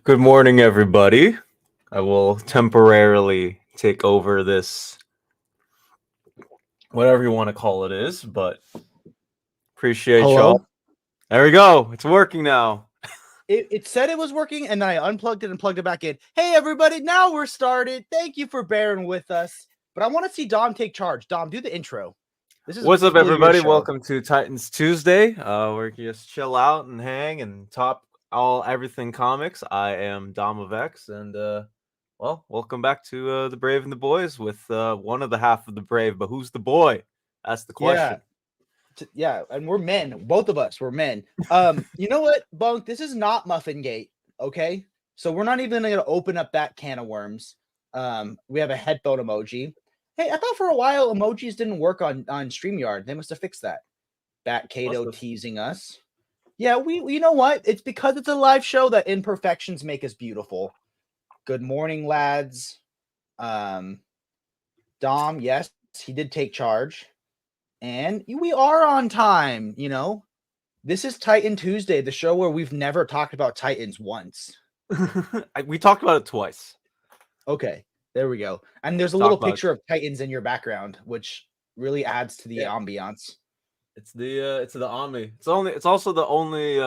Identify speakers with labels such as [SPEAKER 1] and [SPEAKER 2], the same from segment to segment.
[SPEAKER 1] Good morning, everybody. I will temporarily take over this, whatever you want to call it is, but appreciate y'all. There we go. It's working now.
[SPEAKER 2] It said it was working, and then I unplugged it and plugged it back in. Hey, everybody, now we're started. Thank you for bearing with us. But I want to see Dom take charge. Dom, do the intro.
[SPEAKER 1] What's up, everybody? Welcome to Titans Tuesday. We're just chill out and hang and talk everything comics. I am Dom of X, and well, welcome back to the Brave and the Boys with one of the half of the Brave, but who's the boy? That's the question.
[SPEAKER 2] Yeah, and we're men. Both of us, we're men. You know what, Bunk? This is not Muffin Gate, okay? So we're not even going to open up that can of worms. We have a headphone emoji. Hey, I thought for a while emojis didn't work on StreamYard. They must have fixed that. Bat Kato teasing us. Yeah, you know what? It's because it's a live show that imperfections make us beautiful. Good morning, lads. Dom, yes, he did take charge. And we are on time, you know. This is Titan Tuesday, the show where we've never talked about Titans once.
[SPEAKER 1] We talked about it twice.
[SPEAKER 2] Okay, there we go. And there's a little picture of Titans in your background, which really adds to the ambiance.
[SPEAKER 1] It's the Omni. It's also the only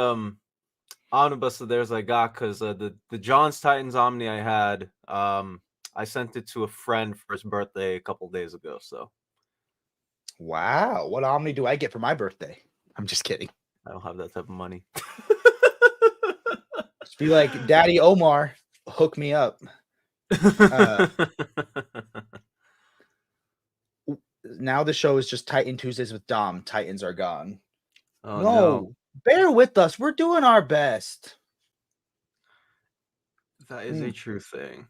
[SPEAKER 1] omnibus of theirs I got, because the John's Titans Omni I had, I sent it to a friend for his birthday a couple days ago. So,
[SPEAKER 2] wow, what Omni do I get for my birthday? I'm just kidding.
[SPEAKER 1] I don't have that type of money.
[SPEAKER 2] Just be like, Daddy Omar, hook me up. Now the show is just Titan Tuesdays with Dom. Titans are gone.
[SPEAKER 1] Oh, no.
[SPEAKER 2] Bear with us. We're doing our best.
[SPEAKER 1] That is a true thing.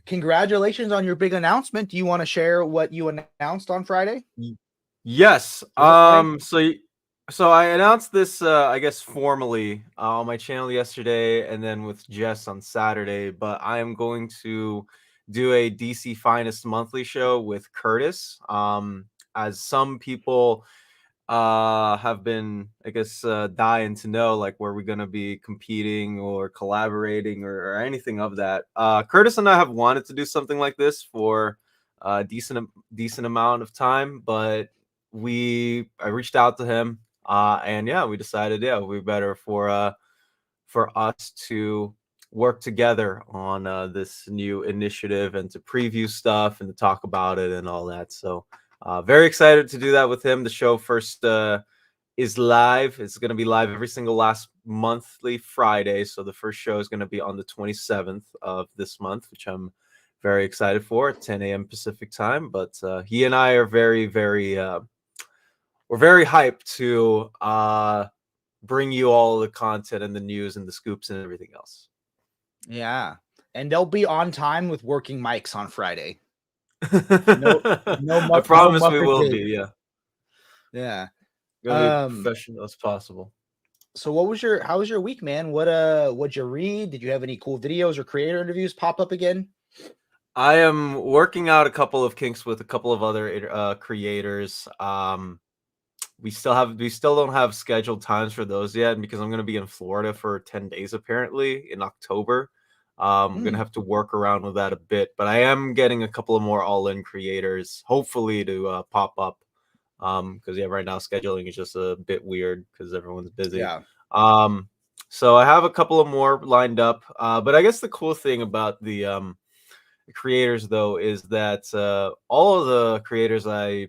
[SPEAKER 2] Congratulations on your big announcement. Do you want to share what you announced on Friday?
[SPEAKER 1] Yes. So I announced this, I guess, formally on my channel yesterday, and then with Jess on Saturday. But I am going to do a DC Finest monthly show with Curtis. As some people have been, I guess, dying to know, like, where we're gonna be competing or collaborating or anything of that. Curtis and I have wanted to do something like this for a decent amount of time, but I reached out to him, and yeah, we decided, yeah, we better for us to work together on this new initiative and to preview stuff and to talk about it and all that. So very excited to do that with him. The show first is live. It's going to be live every single last monthly Friday. So the first show is going to be on the 27th of this month, which I'm very excited for, at 10 a.m. Pacific time. But he and I are very, very, we're very hyped to bring you all the content and the news and the scoops and everything else.
[SPEAKER 2] Yeah. And they'll be on time with working mics on Friday. I
[SPEAKER 1] promise we will be. Yeah.
[SPEAKER 2] Gonna
[SPEAKER 1] be professional as possible.
[SPEAKER 2] So how was your week, man? What'd you read? Did you have any cool videos or creator interviews pop up again?
[SPEAKER 1] I am working out a couple of kinks with a couple of other creators. We still don't have scheduled times for those yet because I'm going to be in Florida for 10 days apparently in October. I'm going to
[SPEAKER 2] Mm,
[SPEAKER 1] have to work around with that a bit, but I am getting a couple of more all-in creators hopefully to pop up. Because yeah, right now scheduling is just a bit weird because everyone's busy.
[SPEAKER 2] yeah.
[SPEAKER 1] Um, so I have a couple of more lined up. But I guess the cool thing about the creators though is that all of the creators I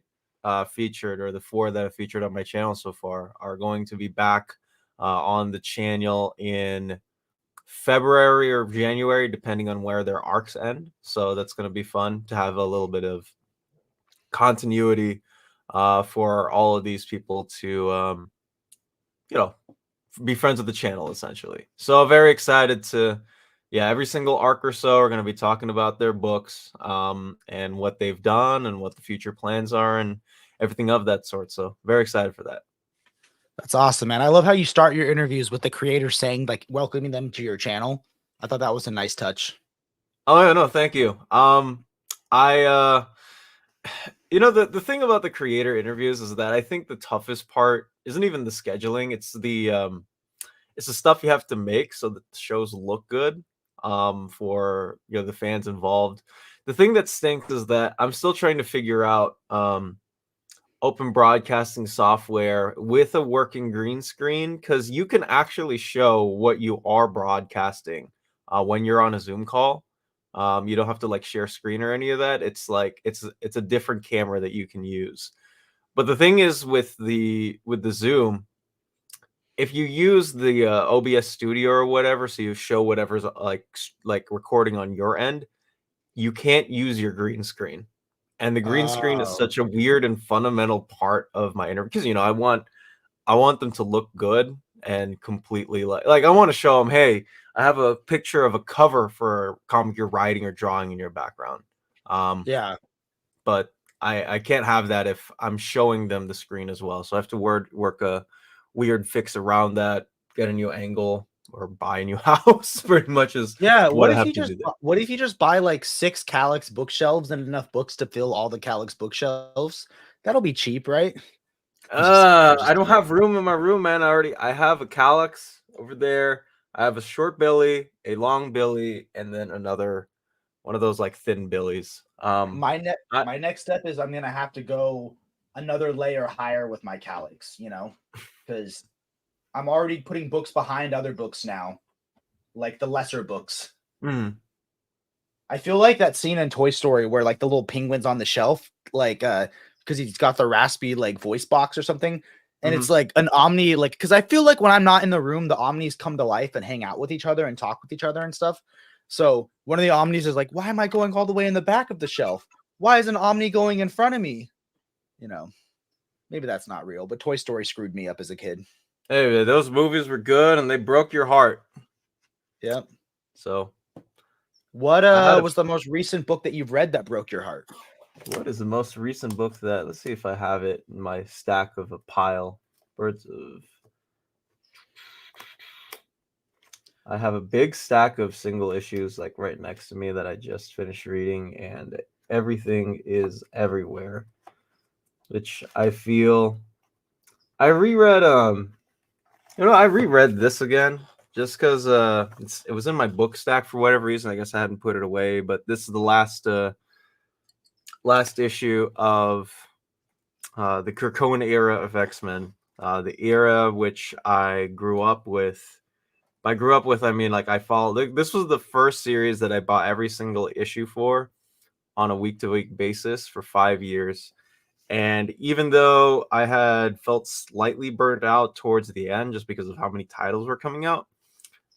[SPEAKER 1] featured, or the four that I featured on my channel so far, are going to be back on the channel in February or January, depending on where their arcs end. So that's going to be fun to have a little bit of continuity for all of these people to, you know, be friends with the channel essentially. So very excited to, yeah, every single arc or so are going to be talking about their books and what they've done and what the future plans are and everything of that sort. So very excited for that.
[SPEAKER 2] That's awesome, man. I love how you start your interviews with the creator saying, like, welcoming them to your channel. I thought that was a nice touch.
[SPEAKER 1] Oh yeah, no, thank you. I the thing about the creator interviews is that I think the toughest part isn't even the scheduling, it's the stuff you have to make so that the shows look good for the fans involved. The thing that stinks is that I'm still trying to figure out open broadcasting software with a working green screen, because you can actually show what you are broadcasting when you're on a Zoom call. You don't have to like share screen or any of that. It's like it's a different camera that you can use. But the thing is with the Zoom, if you use the OBS Studio or whatever, so you show whatever's like recording on your end, you can't use your green screen. And the green screen is
[SPEAKER 2] Oh,
[SPEAKER 1] such a weird and fundamental part of my interview because I want them to look good and completely like I want to show them, hey, I have a picture of a cover for a comic you're writing or drawing in your background. Um,
[SPEAKER 2] yeah.
[SPEAKER 1] but I can't have that if I'm showing them the screen as well. So I have to work a weird fix around that, get a new angle, or buy a new house. Pretty much is
[SPEAKER 2] Yeah.
[SPEAKER 1] what I have to do there.
[SPEAKER 2] What if you just buy like 6 Calyx bookshelves and enough books to fill all the Calyx bookshelves? That'll be cheap, right? I'm
[SPEAKER 1] I
[SPEAKER 2] just
[SPEAKER 1] don't
[SPEAKER 2] kidding.
[SPEAKER 1] have room in my room, man. I have a Calyx over there. I have a short Billy, a long Billy, and then another one of those like thin Billies. I
[SPEAKER 2] My next step is I'm gonna have to go another layer higher with my Calyx, because I'm already putting books behind other books now, like the lesser books.
[SPEAKER 1] mm,
[SPEAKER 2] I feel like that scene in Toy Story where like the little penguin's on the shelf, like because he's got the raspy like voice box or something. And it's
[SPEAKER 1] mhm.
[SPEAKER 2] like an Omni, like because I feel like when I'm not in the room, the Omnis come to life and hang out with each other and talk with each other and stuff. So one of the Omnis is like, why am I going all the way in the back of the shelf? Why is an Omni going in front of me? You know, maybe that's not real, but Toy Story screwed me up as a kid.
[SPEAKER 1] Hey, those movies were good and they broke your heart.
[SPEAKER 2] Yep.
[SPEAKER 1] So
[SPEAKER 2] What
[SPEAKER 1] I had a
[SPEAKER 2] was the most recent book that you've read that broke your heart?
[SPEAKER 1] what is the most recent book that? Let's see if I have it in my stack of a pile. Birds of I have a big stack of single issues like right next to me that I just finished reading, and everything is everywhere, which I feel I reread I reread this again just because it was in my book stack for whatever reason. I guess I hadn't put it away, but this is the last issue of the Krakoan era of X-Men, the era which I grew up with. I grew up with, I mean, like I followed. This was the first series that I bought every single issue for on a week-to-week basis for 5 years. And even though I had felt slightly burnt out towards the end, just because of how many titles were coming out,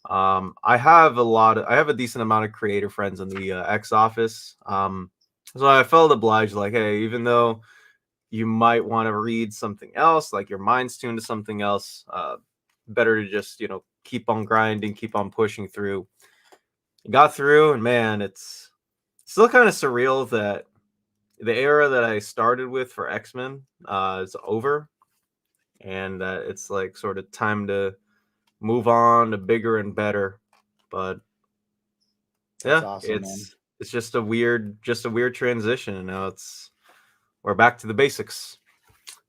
[SPEAKER 1] I have a decent amount of creator friends in the X office. So I felt obliged, like, hey, even though you might want to read something else, like your mind's tuned to something else, better to just keep on grinding, keep on pushing through. Got through, and man, it's still kind of surreal that the era that I started with for X-Men is over, and that it's like sort of time to move on to bigger and better. But
[SPEAKER 2] That's
[SPEAKER 1] yeah,
[SPEAKER 2] awesome, man.
[SPEAKER 1] it's just a weird transition, and now we're back to the basics.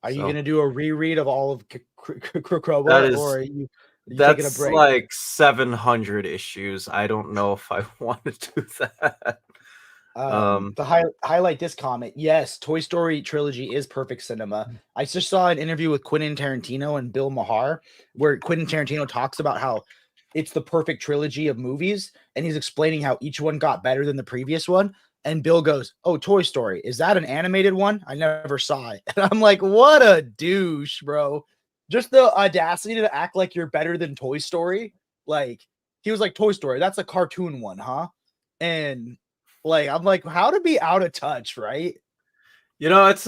[SPEAKER 2] Are you
[SPEAKER 1] So
[SPEAKER 2] gonna do a reread of all of
[SPEAKER 1] that
[SPEAKER 2] Krakoa, or
[SPEAKER 1] is
[SPEAKER 2] are you taking a
[SPEAKER 1] that's
[SPEAKER 2] break?
[SPEAKER 1] like 700 issues. I don't know if I want to do that.
[SPEAKER 2] To highlight this comment, yes, Toy Story trilogy is perfect cinema. I just saw an interview with Quentin Tarantino and Bill Maher where Quentin Tarantino talks about how it's the perfect trilogy of movies, and he's explaining how each one got better than the previous one. And Bill goes, "Oh, Toy Story, is that an animated one? I never saw it." And I'm like, "What a douche, bro! Just the audacity to act like you're better than Toy Story." Like he was like, "Toy Story, that's a cartoon one, huh?" And like, I'm like, how to be out of touch, right?
[SPEAKER 1] It's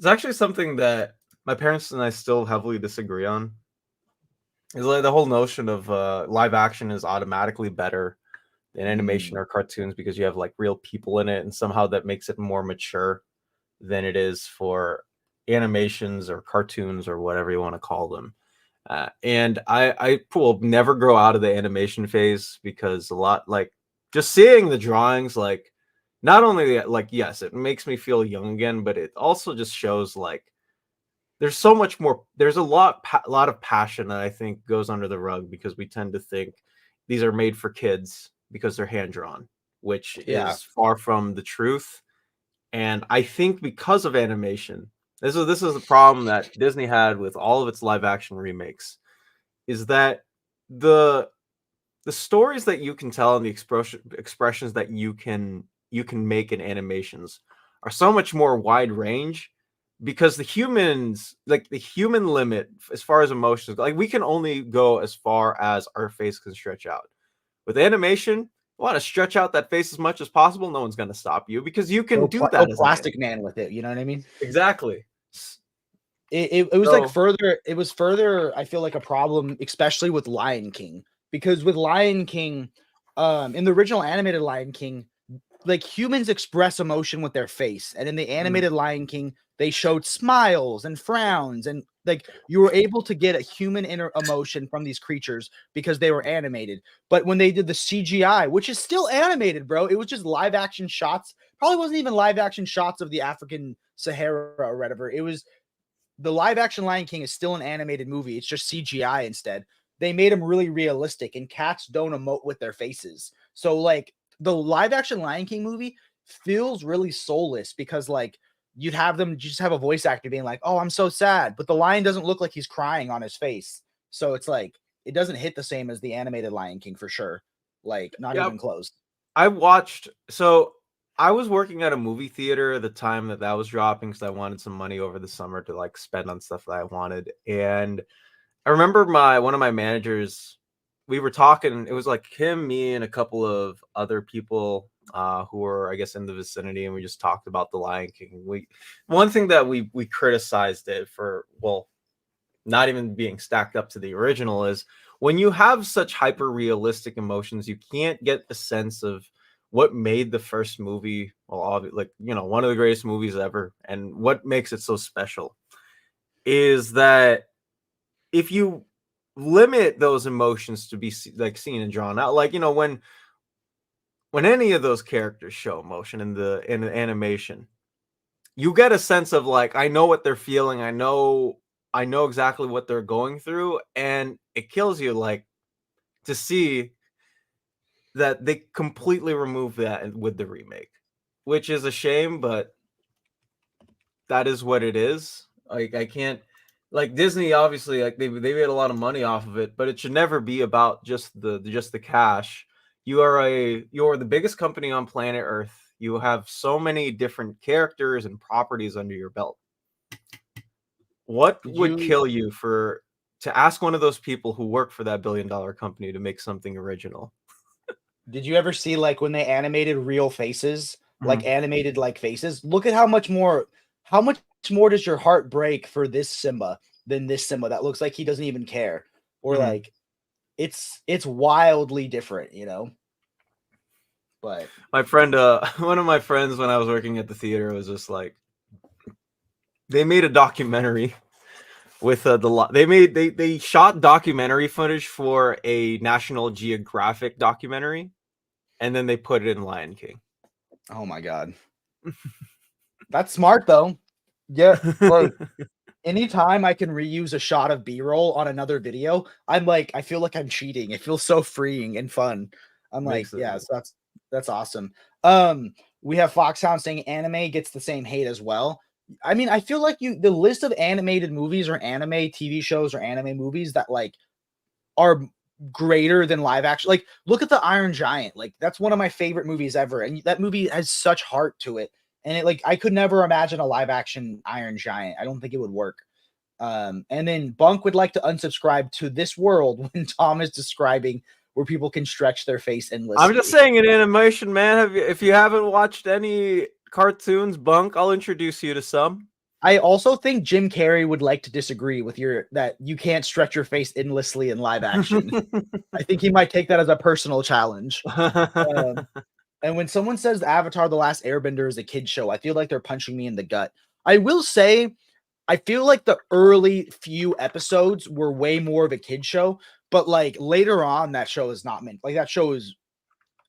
[SPEAKER 1] actually something that my parents and I still heavily disagree on. Is like the whole notion of live action is automatically better than animation
[SPEAKER 2] Mm,
[SPEAKER 1] or cartoons because you have like real people in it, and somehow that makes it more mature than it is for animations or cartoons or whatever you want to call them. And I will never grow out of the animation phase because a lot like just seeing the drawings, like not only like yes, it makes me feel young again, but it also just shows like there's so much more. There's a lot of passion that I think goes under the rug because we tend to think these are made for kids because they're hand drawn, which
[SPEAKER 2] yeah.
[SPEAKER 1] is far from the truth. And I think because of animation, this is the problem that Disney had with all of its live action remakes, is that the the stories that you can tell and the expressions that you can make in animations are so much more wide range because the human limit as far as emotions, like we can only go as far as our face can stretch out. With animation, you want to stretch out that face as much as possible, no one's going to stop you because you can do
[SPEAKER 2] Go
[SPEAKER 1] that as an animal.
[SPEAKER 2] plastic man with it. You know what I mean?
[SPEAKER 1] Exactly.
[SPEAKER 2] It was like
[SPEAKER 1] So
[SPEAKER 2] further. It was further. I feel like a problem, especially with Lion King, because with Lion King, in the original animated Lion King, like humans express emotion with their face, and in the
[SPEAKER 1] mhm,
[SPEAKER 2] animated Lion King they showed smiles and frowns, and like you were able to get a human inner emotion from these creatures because they were animated. But when they did the CGI, which is still animated, bro, it was just live action shots. Probably wasn't even live action shots of the African Sahara or whatever. It was the live action Lion King is still an animated movie. It's just CGI instead. They made them really realistic, and cats don't emote with their faces. So like the live action Lion King movie feels really soulless because like you'd have them just have a voice actor being like, "Oh, I'm so sad," but the lion doesn't look like he's crying on his face. So it's like it doesn't hit the same as the animated Lion King for sure. Like not
[SPEAKER 1] yeah,
[SPEAKER 2] even close.
[SPEAKER 1] I was working at a movie theater at the time that was dropping because I wanted some money over the summer to like spend on stuff that I wanted. And I remember my one of my managers, we were talking, it was like him, me, and a couple of other people who were, I guess, in the vicinity, and we just talked about the Lion King. One thing that we criticized it for, well, not even being stacked up to the original, is when you have such hyper realistic emotions, you can't get a sense of what made the first movie, well, like, one of the greatest movies ever, and what makes it so special is that if you limit those emotions to be like seen and drawn out, like when any of those characters show emotion in the animation, you get a sense of like, I know what they're feeling, I know exactly what they're going through, and it kills you like to see that they completely remove that with the remake, which is a shame, but that is what it is. Like I can't, like Disney obviously, like they made a lot of money off of it, but it should never be about just the cash. You are the biggest company on planet Earth. You have so many different characters and properties under your belt. What
[SPEAKER 2] Did
[SPEAKER 1] would
[SPEAKER 2] you
[SPEAKER 1] kill you for to ask one of those people who work for that billion-dollar company to make something original?
[SPEAKER 2] Did you ever see like when they animated real faces, like
[SPEAKER 1] Mhm,
[SPEAKER 2] animated like faces? Look at how much more does your heart break for this Simba than this Simba that looks like he doesn't even care? Or
[SPEAKER 1] mhm.
[SPEAKER 2] like it's wildly different, you know? But
[SPEAKER 1] My friend, one of my friends when I was working at the theater was just like, they made a documentary with they shot documentary footage for a National Geographic documentary, and then they put it in Lion King.
[SPEAKER 2] Oh my god. That's smart though. Yeah, like anytime I can reuse a shot of B-roll on another video, I'm like, I feel like I'm cheating. It feels so freeing and fun. I'm like,
[SPEAKER 1] Makes it.
[SPEAKER 2] yeah, so that's awesome. Um, we have Foxhound saying anime gets the same hate as well. I mean, I feel like the list of animated movies or anime TV shows or anime movies that like are greater than live action. Like, look at the Iron Giant. Like, that's one of my favorite movies ever, and that movie has such heart to it. And it, like, I could never imagine a live action Iron Giant. I don't think it would work. And then Bunk would like to unsubscribe to this world when Tom is describing where people can stretch their face endlessly.
[SPEAKER 1] I'm just saying, in animation, man. If you haven't watched any cartoons, Bunk, I'll introduce you to some.
[SPEAKER 2] I also think Jim Carrey would like to disagree with that you can't stretch your face endlessly in live action. I think he might take that as a personal challenge. And when someone says Avatar: The Last Airbender is a kid show, I feel like they're punching me in the gut. I will say, I feel like the early few episodes were way more of a kid show, but like later on, that show is not meant. Like that show is.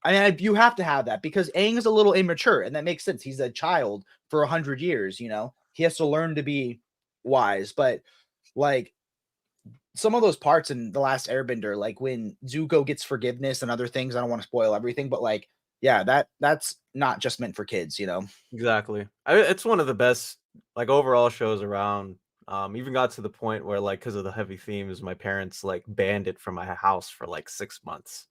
[SPEAKER 2] I mean, you have to have that because Aang is a little immature, and that makes sense. He's a child for 100 years. He has to learn to be wise. But like some of those parts in The Last Airbender, like when Zuko gets forgiveness and other things. I don't want to spoil everything, but like, yeah, that's not just meant for kids.
[SPEAKER 1] Exactly. It's one of the best like overall shows around. Even got to the point where like because of the heavy themes, my parents like banned it from my house for like 6 months.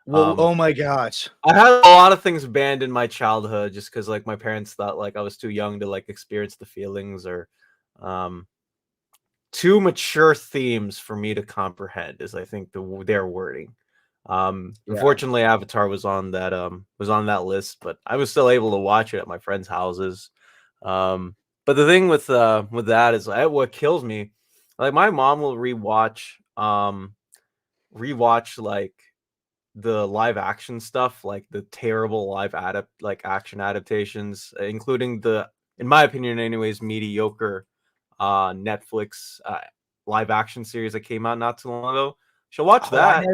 [SPEAKER 2] Well,
[SPEAKER 1] Um,
[SPEAKER 2] oh my gosh.
[SPEAKER 1] I had a lot of things banned in my childhood just because like my parents thought like I was too young to like experience the feelings or um too mature themes for me to comprehend is I think their wording.
[SPEAKER 2] Yeah.
[SPEAKER 1] Unfortunately Avatar was on that list, but I was still able to watch it at my friends' houses. But the thing with that is what kills me, like my mom will rewatch like the live action stuff, like the terrible action adaptations, including the, in my opinion anyways, mediocre Netflix live action series that came out not too long ago. She'll watch
[SPEAKER 2] Oh, I
[SPEAKER 1] that.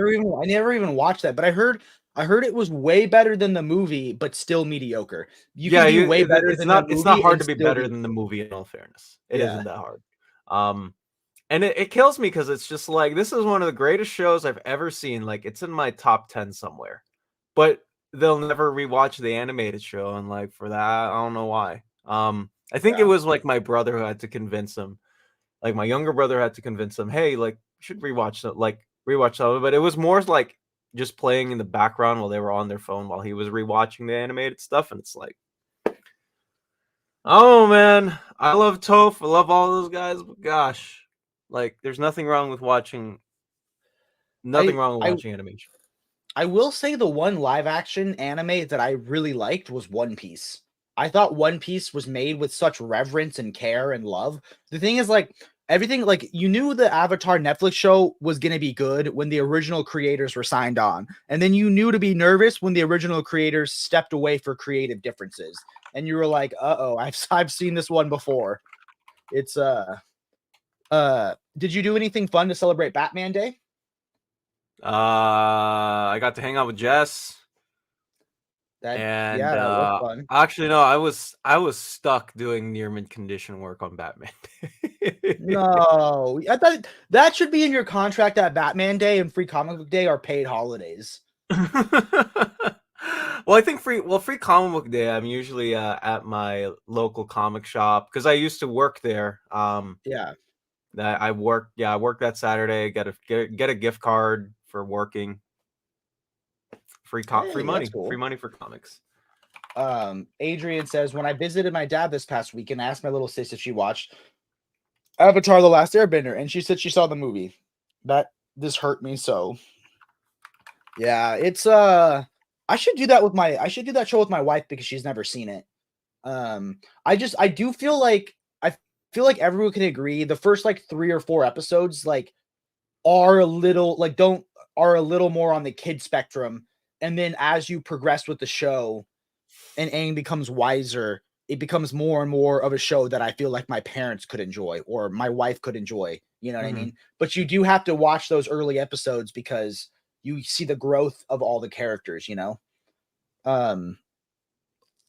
[SPEAKER 2] never even watched that, but I heard it was way better than the movie, but still mediocre. You can
[SPEAKER 1] Yeah,
[SPEAKER 2] be way better
[SPEAKER 1] it's
[SPEAKER 2] than the
[SPEAKER 1] not
[SPEAKER 2] movie
[SPEAKER 1] hard
[SPEAKER 2] and
[SPEAKER 1] to be
[SPEAKER 2] still
[SPEAKER 1] better
[SPEAKER 2] be
[SPEAKER 1] than the movie. In all fairness, it
[SPEAKER 2] yeah.
[SPEAKER 1] isn't that hard. Um, and it kills me because it's just like this is one of the greatest shows I've ever seen. Like it's in my top 10 somewhere, but they'll never rewatch the animated show, and like for that, I don't know why. I think it
[SPEAKER 2] Yeah.
[SPEAKER 1] was like my brother who had to convince him. Like my younger brother had to convince him, hey, like you should rewatch some of it. But it was more like just playing in the background while they were on their phone while he was rewatching the animated stuff, and it's like, oh man, I love Toph, I love all those guys, but gosh, like there's nothing
[SPEAKER 2] I
[SPEAKER 1] wrong with
[SPEAKER 2] I
[SPEAKER 1] watching animation.
[SPEAKER 2] I will say the one live action anime that I really liked was One Piece. I thought One Piece was made with such reverence and care and love. The thing is, like, everything, like, you knew the Avatar Netflix show was going to be good when the original creators were signed on. And then you knew to be nervous when the original creators stepped away for creative differences. And you were like, uh-oh, I've seen this one before. It's, did you do anything fun to celebrate Batman Day?
[SPEAKER 1] I got to hang out with Jess. And
[SPEAKER 2] That was fun.
[SPEAKER 1] actually no, I was stuck doing near mint condition work on Batman.
[SPEAKER 2] No, I thought that should be in your contract that Batman Day and Free Comic Book Day are paid holidays.
[SPEAKER 1] Well, I think free comic book day. I'm usually at my local comic shop because I used to work there.
[SPEAKER 2] Yeah.
[SPEAKER 1] I work that Saturday. Get a gift card for working. Free
[SPEAKER 2] Hey, that's
[SPEAKER 1] money, free
[SPEAKER 2] cool.
[SPEAKER 1] money for comics.
[SPEAKER 2] Adrian says, when I visited my dad this past weekend, I asked my little sis if she watched Avatar: The Last Airbender, and she said she saw the movie. This hurt me so. Yeah, it's I should do that show with my wife because she's never seen it. I do feel like everyone can agree the first like 3 or 4 episodes like are a little like don't are a little more on the kid spectrum, and then as you progress with the show and Aang becomes wiser, it becomes more and more of a show that I feel like my parents could enjoy or my wife could enjoy. You know what I mean? But you do have to watch those early episodes because you see the growth of all the characters, you know?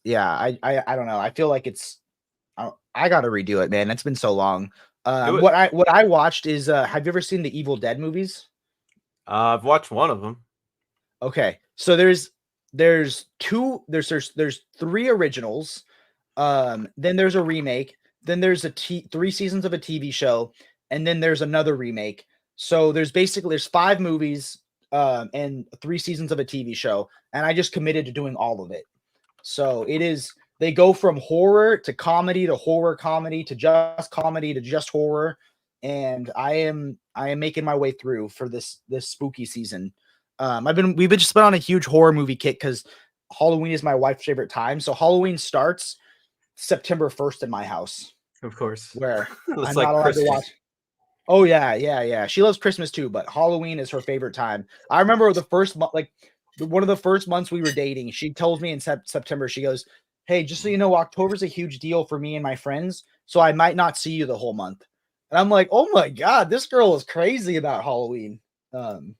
[SPEAKER 2] Yeah, I don't know. I feel like I gotta redo it, man. It's been so long.
[SPEAKER 1] Do it.
[SPEAKER 2] What I watched is have you ever seen the Evil Dead movies?
[SPEAKER 1] I've watched one of them.
[SPEAKER 2] Okay. So there's three originals. Then there's a remake, then there's three seasons of a TV show, and then there's another remake. So there's 5 movies and 3 seasons of a TV show, and I just committed to doing all of it. So they go from horror to comedy to horror comedy to just horror, and I am making my way through for this spooky season. We've just been on a huge horror movie kick because Halloween is my wife's favorite time. So Halloween starts September 1st in my house,
[SPEAKER 1] Of course.
[SPEAKER 2] where
[SPEAKER 1] It's
[SPEAKER 2] I'm
[SPEAKER 1] like
[SPEAKER 2] not allowed
[SPEAKER 1] Christmas.
[SPEAKER 2] to watch. Oh yeah. She loves Christmas too, but Halloween is her favorite time. I remember the first month, like one of the first months we were dating. She told me in September, she goes, "Hey, just so you know, October's a huge deal for me and my friends, so I might not see you the whole month." And I'm like, "Oh my god, this girl is crazy about Halloween." On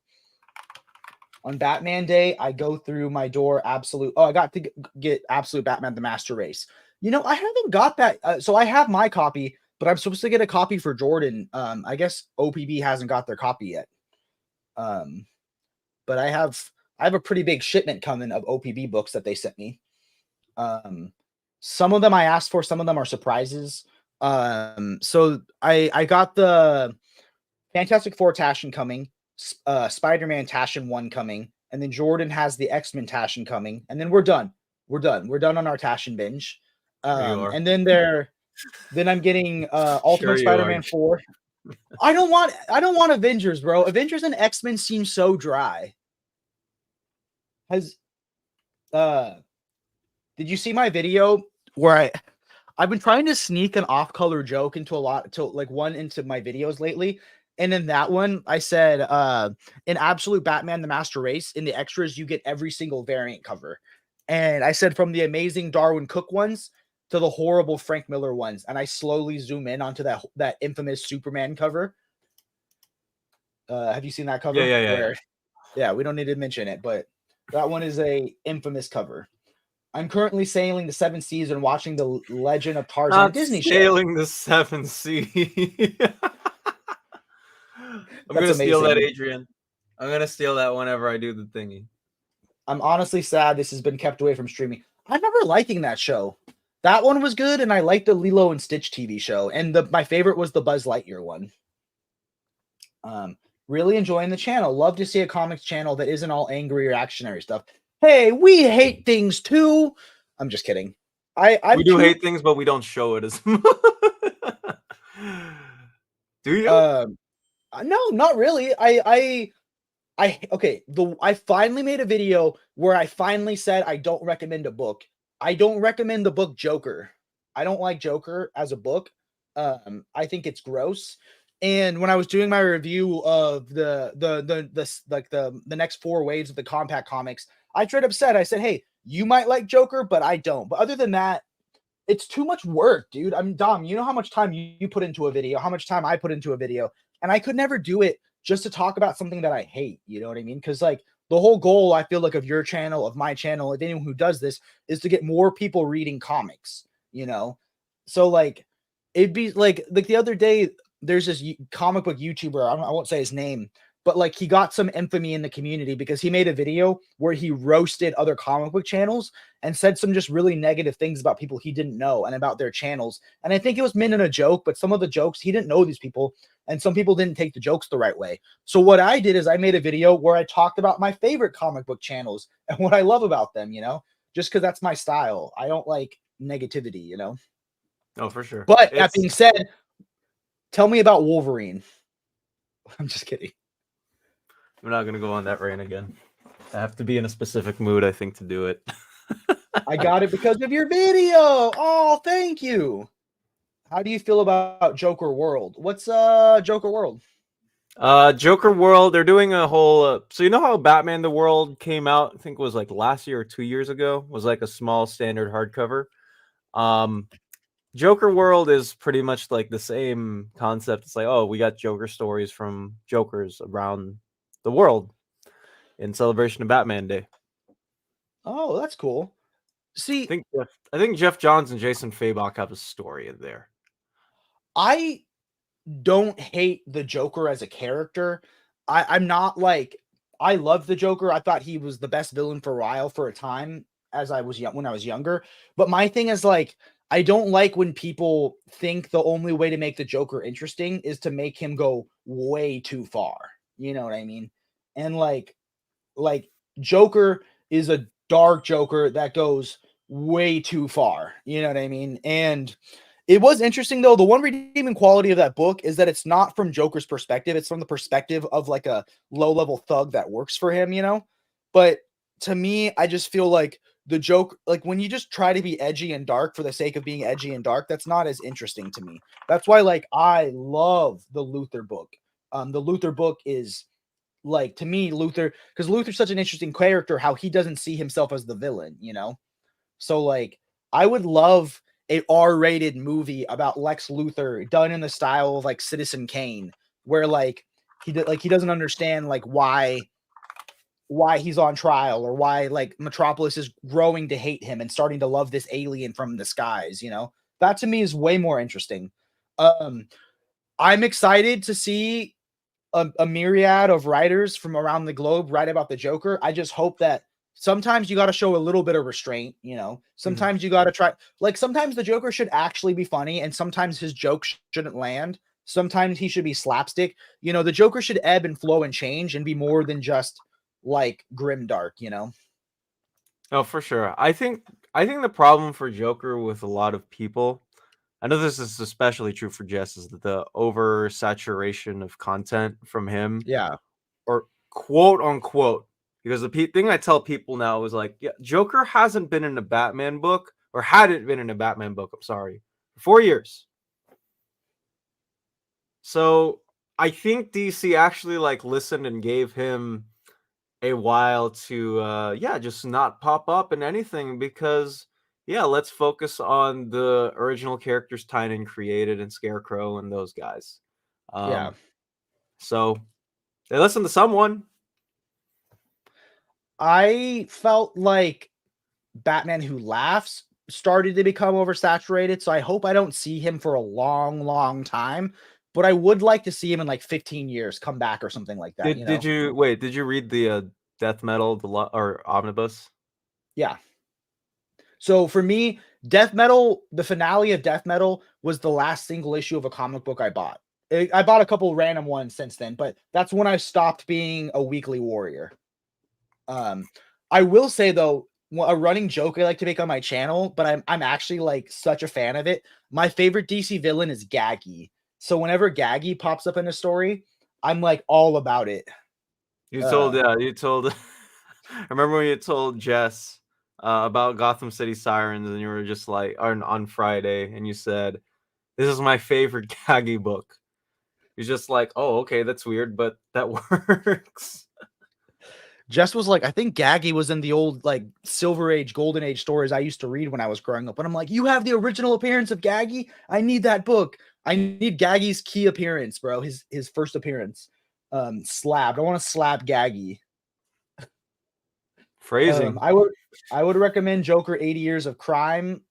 [SPEAKER 2] Batman Day, I go through my door absolute. Oh, I got to get Absolute Batman: The Master Race. You know, I haven't got that. So I have my copy, but I'm supposed to get a copy for Jordan. I guess OPB hasn't got their copy yet. But I have a pretty big shipment coming of OPB books that they sent me. Some of them I asked for, some of them are surprises. So I got the Fantastic Four Taschen coming, Spider-Man Taschen 1 coming, and then Jordan has the X-Men Taschen coming, and then we're done. We're done on our Taschen binge. And then I'm getting Ultimate Spider-Man 4. I don't want Avengers, bro. Avengers and X-Men seem so dry. Did you see my video where I've been trying to sneak an off-color joke into one into my videos lately? And in that one, I said, in Absolute Batman: The Master Race, in the extras, you get every single variant cover. And I said from the amazing Darwin Cook ones to the horrible Frank Miller ones. And I slowly zoom in onto that infamous Superman cover. Have you seen that cover?
[SPEAKER 1] Yeah.
[SPEAKER 2] We don't need to mention it, but that one is a infamous cover. I'm currently sailing the 7th seas and watching the Legend of Tarzan Disney show.
[SPEAKER 1] Sailing the 7th sea. I'm going to steal that, Adrian. I'm going to steal that whenever I do the thingy.
[SPEAKER 2] I'm honestly sad this has been kept away from streaming. I remember liking that show. That one was good, and I liked the Lilo and Stitch TV show. And my favorite was the Buzz Lightyear one. Really enjoying the channel. Love to see a comics channel that isn't all angry or reactionary stuff. Hey, we hate things too. I'm just kidding.
[SPEAKER 1] We do hate things, but we don't show it as much. Do you?
[SPEAKER 2] No, not really. I finally made a video where I finally said I don't recommend a book. I don't recommend the book Joker. I don't like Joker as a book. I think it's gross. And when I was doing my review of the next 4 waves of the Compact Comics, I straight up said, I said, hey, you might like Joker, but I don't. But other than that, it's too much work, dude. I'm Dom. You know how much time you put into a video, how much time I put into a video, and I could never do it just to talk about something that I hate. You know what I mean? Because like the whole goal, I feel like, of your channel, of my channel, of anyone who does this, is to get more people reading comics. You know, so like it'd be like the other day, there's this comic book YouTuber. I won't say his name, but like he got some infamy in the community because he made a video where he roasted other comic book channels and said some just really negative things about people he didn't know and about their channels. And I think it was meant in a joke, but some of the jokes, he didn't know these people, and some people didn't take the jokes the right way. So what I did is I made a video where I talked about my favorite comic book channels and what I love about them, you know, just because that's my style. I don't like negativity, you know.
[SPEAKER 1] Oh, for sure.
[SPEAKER 2] But that being said, tell me about Wolverine. I'm just kidding.
[SPEAKER 1] I'm not going to go on that rant again. I have to be in a specific mood, I think, to do it.
[SPEAKER 2] I got it because of your video. Oh, thank you. How do you feel about Joker World? What's Joker World?
[SPEAKER 1] Joker World, they're doing a whole so you know how Batman the World came out, I think it was like last year or 2 years ago, was like a small standard hardcover. Um, Joker World is pretty much like the same concept. It's like, oh, we got Joker stories from Jokers around the world in celebration of Batman Day.
[SPEAKER 2] Oh, that's cool. See,
[SPEAKER 1] I think Jeff Johns and Jason Fabok have a story in there.
[SPEAKER 2] I don't hate the Joker as a character. I'm not like I love the Joker. I thought he was the best villain for a while for a time as I was young when I was younger. But my thing is like I don't like when people think the only way to make the Joker interesting is to make him go way too far. You know what I mean? And like Joker is a dark Joker that goes way too far. You know what I mean? And it was interesting though. The one redeeming quality of that book is that it's not from Joker's perspective. It's from the perspective of like a low-level thug that works for him, you know? But to me, I just feel like the joke, like when you just try to be edgy and dark for the sake of being edgy and dark, that's not as interesting to me. That's why like I love the Luther book. The Luther book is like to me, Luther, because Luther's such an interesting character, how he doesn't see himself as the villain, you know? So like I would love a R-rated movie about Lex Luthor done in the style of like Citizen Kane, where like he doesn't understand like why he's on trial or why like Metropolis is growing to hate him and starting to love this alien from the skies, you know? That to me is way more interesting. Um I'm excited to see a myriad of writers from around the globe write about the Joker. I just hope that sometimes you got to show a little bit of restraint, you know.
[SPEAKER 1] Mhm.
[SPEAKER 2] Sometimes you got to try like sometimes the Joker should actually be funny and sometimes his jokes shouldn't land. Sometimes he should be slapstick. You know, the Joker should ebb and flow and change and be more than just like grim dark, you know.
[SPEAKER 1] Oh, for sure. I think the problem for Joker with a lot of people, I know this is especially true for Jess, is the oversaturation of content from him,
[SPEAKER 2] Yeah.
[SPEAKER 1] or quote unquote. Because the thing I tell people now is like, yeah, Joker hasn't been in a Batman book, or hadn't been in a Batman book. I'm sorry, for 4 years. So I think DC actually like listened and gave him a while to yeah, just not pop up in anything, because yeah, let's focus on the original characters Tynan created and Scarecrow and those guys.
[SPEAKER 2] Yeah.
[SPEAKER 1] So they listened to someone.
[SPEAKER 2] I felt like Batman Who Laughs started to become oversaturated. So I hope I don't see him for a long, long time. But I would like to see him in like 15 years come back or something like that, you
[SPEAKER 1] Did
[SPEAKER 2] know?
[SPEAKER 1] you wait? Did you read the Death Metal or Omnibus?
[SPEAKER 2] Yeah. So for me, Death Metal, the finale of Death Metal was the last single issue of a comic book I bought. I bought a couple random ones since then, but that's when I stopped being a weekly warrior. Um, I will say though, a running joke I like to make on my channel, but I'm actually like such a fan of it. My favorite DC villain is Gaggy. So whenever Gaggy pops up in a story, I'm like all about it.
[SPEAKER 1] You told,
[SPEAKER 2] Uh,
[SPEAKER 1] yeah, you told. I remember when you told Jess about Gotham City Sirens, and you were just like on Friday, and you said, "This is my favorite Gaggy book." He's just like, "Oh, okay, that's weird, but that works."
[SPEAKER 2] Jess was like, I think Gaggy was in the old like Silver Age, Golden Age stories I used to read when I was growing up. And I'm like, you have the original appearance of Gaggy? I need that book. I need Gaggy's key appearance, bro. His first appearance. Slabbed. I want to slap Gaggy.
[SPEAKER 1] Phrasing.
[SPEAKER 2] I would recommend Joker 80 Years of Crime,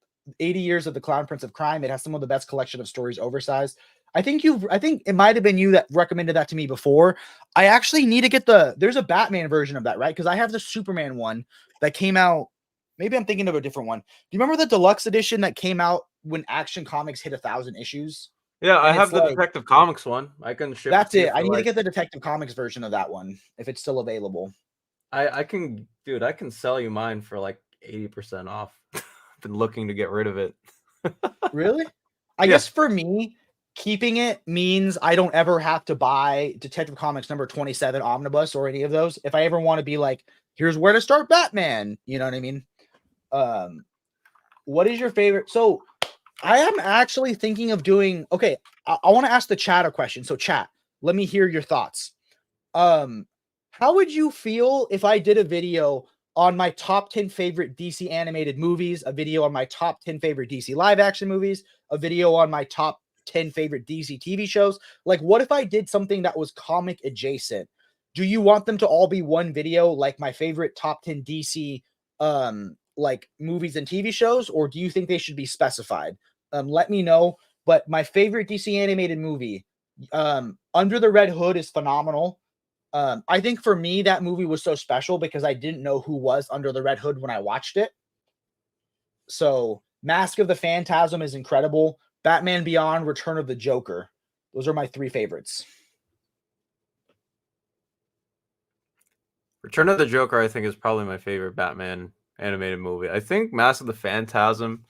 [SPEAKER 2] 80 Years of the Clown Prince of Crime. It has some of the best collection of stories oversized. I think it might have been you that recommended that to me before. I actually need to get there's a Batman version of that, right? Because I have the Superman one that came out. Maybe I'm thinking of a different one. Do you remember the deluxe edition that came out when Action Comics hit 1,000 issues?
[SPEAKER 1] Yeah, I
[SPEAKER 2] And
[SPEAKER 1] have
[SPEAKER 2] it's
[SPEAKER 1] the
[SPEAKER 2] like
[SPEAKER 1] Detective Comics one. I can ship it
[SPEAKER 2] that's
[SPEAKER 1] to you
[SPEAKER 2] it. I
[SPEAKER 1] for
[SPEAKER 2] need to
[SPEAKER 1] like
[SPEAKER 2] get the Detective Comics version of that one if it's still available.
[SPEAKER 1] I can, dude, I can sell you mine for like 80% off. I've been looking to get rid of it.
[SPEAKER 2] Really? I
[SPEAKER 1] Yeah.
[SPEAKER 2] guess for me, keeping it means I don't ever have to buy Detective Comics number 27 Omnibus or any of those. If I ever want to be like, here's where to start Batman, you know what I mean? Um, what is your favorite? So I am actually thinking of doing, okay, I want to ask the chat a question. So chat, let me hear your thoughts. Um, how would you feel if I did a video on my top 10 favorite DC animated movies, a video on my top 10 favorite DC live action movies, a video on my top 10 favorite DC TV shows. Like, what if I did something that was comic adjacent? Do you want them to all be one video, like my favorite top 10 DC like movies and TV shows, or do you think they should be specified? Let me know. But my favorite DC animated movie, Under the Red Hood, is phenomenal. I think for me, that movie was so special because I didn't know who was under the Red Hood when I watched it. So Mask of the Phantasm is incredible. Batman Beyond, Return of the Joker. Those are my 3 favorites.
[SPEAKER 1] Return of the Joker, I think, is probably my favorite Batman animated movie. I think Mask of the Phantasm,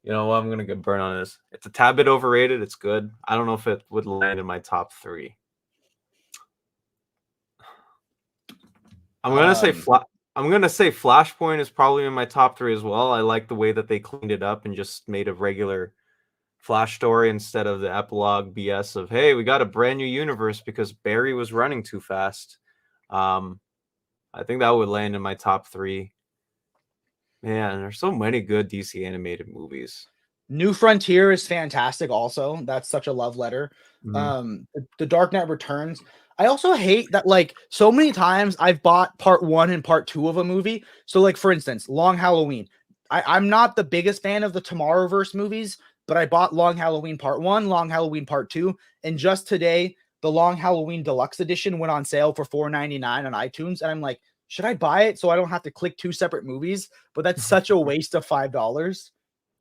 [SPEAKER 1] you know what, I'm going to get burned on this. It's a tad bit overrated. It's good. I don't know if it would land in my top 3. I'm going to say Flashpoint is probably in my top 3 as well. I like the way that they cleaned it up and just made a regular Flash story instead of the epilogue BS of, hey, we got a brand new universe because Barry was running too fast. I think that would land in my top 3. Man, there's so many good DC animated movies.
[SPEAKER 2] New Frontier is fantastic also. That's such a love letter.
[SPEAKER 1] Mm-hmm.
[SPEAKER 2] The Dark Knight Returns. I also hate that, like, so many times I've bought part 1 and part 2 of a movie. So, like, for instance, Long Halloween. I'm not the biggest fan of the Tomorrowverse movies, but I bought Long Halloween Part 1, Long Halloween Part 2, and just today, the Long Halloween Deluxe Edition went on sale for $4.99 on iTunes, and I'm like, should I buy it so I don't have to click 2 separate movies? But that's such a waste of $5.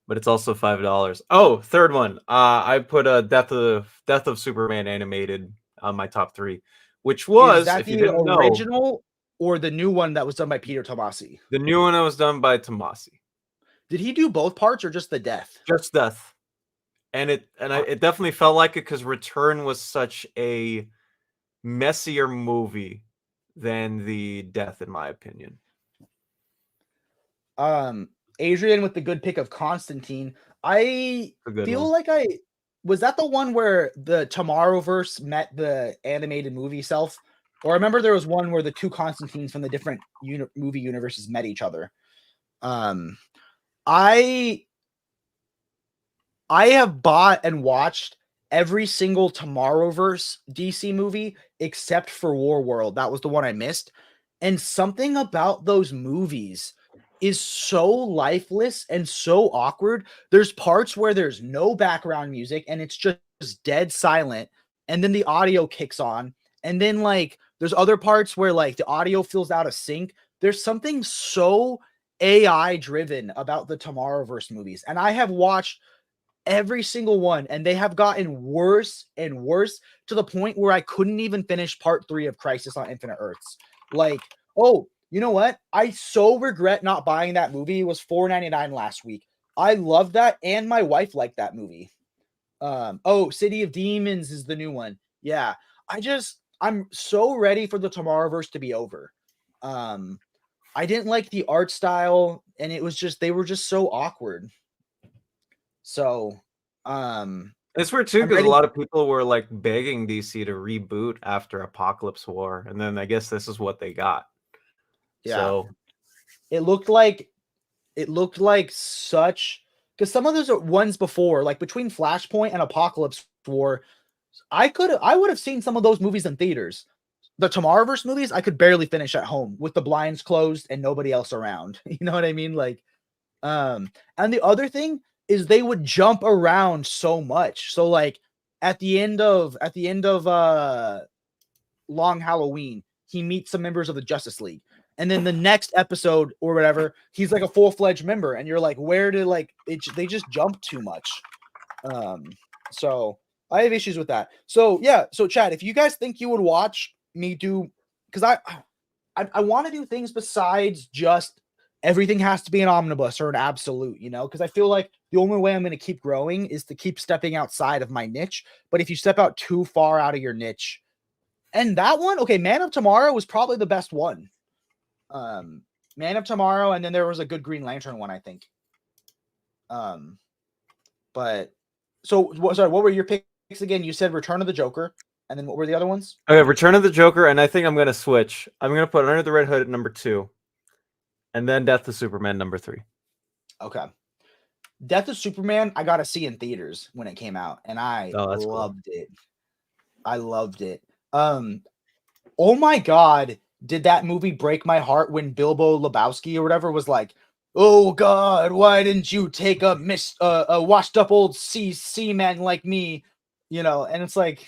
[SPEAKER 1] But it's also $5. Oh, third one. I put a Death of Superman animated on my top 3, which was,
[SPEAKER 2] Is that
[SPEAKER 1] if you
[SPEAKER 2] the
[SPEAKER 1] didn't
[SPEAKER 2] original
[SPEAKER 1] know,
[SPEAKER 2] or the new one that was done by Peter Tomasi?
[SPEAKER 1] the new one that was done by Tomasi.
[SPEAKER 2] Did he do both parts or just the death?
[SPEAKER 1] Just Death. And it definitely felt like it because Return was such a messier movie than the Death, in my opinion.
[SPEAKER 2] Adrian with the good pick of Constantine. I feel
[SPEAKER 1] one.
[SPEAKER 2] like was that the one where the Tomorrowverse met the animated movie self? Or I remember there was one where the 2 Constantines from the different movie universes met each other. I have bought and watched every single Tomorrowverse DC movie except for War World. That was the one I missed. And something about those movies is so lifeless and so awkward. There's parts where there's no background music and it's just dead silent. And then the audio kicks on. And then, like, there's other parts where, like, the audio feels out of sync. There's something so AI driven about the Tomorrowverse movies. And I have watched every single one, and they have gotten worse and worse to the point where I couldn't even finish part 3 of Crisis on Infinite Earths. Like, oh, you know what? I so regret not buying that movie. It was $4.99 last week. I love that, and my wife liked that movie. City of Demons is the new one. Yeah, I'm so ready for the Tomorrowverse to be over. I didn't like the art style, and it was just, they were just so awkward. So,
[SPEAKER 1] it's weird too because a lot of people were like begging DC to reboot after Apocalypse War, and then I guess this is what they got.
[SPEAKER 2] Yeah,
[SPEAKER 1] so
[SPEAKER 2] it looked like such, because some of those are ones before, like between Flashpoint and Apocalypse War, I would have seen some of those movies in theaters. The Tomorrowverse movies, I could barely finish at home with the blinds closed and nobody else around. You know what I mean? Like, and the other thing is they would jump around so much. So, like, at the end of Long Halloween, he meets some members of the Justice League. And then the next episode or whatever, he's like a full-fledged member. And you're like, where did, like, they just jump too much. So I have issues with that. So yeah. So Chad, if you guys think you would watch me do, because I want to do things besides just everything has to be an omnibus or an absolute, you know, because I feel like the only way I'm going to keep growing is to keep stepping outside of my niche. But if you step out too far out of your niche, and that one, okay, Man of Tomorrow was probably the best one. Man of Tomorrow, and then there was a good Green Lantern one, I think. But so sorry, what were your picks again? You said Return of the Joker, and then what were the other ones?
[SPEAKER 1] Okay, Return of the Joker, and I think I'm gonna switch. I'm gonna put Under the Red Hood at number 2. And then Death to Superman #3.
[SPEAKER 2] Okay. Death of Superman, I got to see in theaters when it came out, and I
[SPEAKER 1] Oh, that's cool.
[SPEAKER 2] loved it. I loved it. Oh my God, did that movie break my heart when Bilbo Lebowski or whatever was like, "Oh God, why didn't you take a washed up old seaman like me?" You know, and it's like,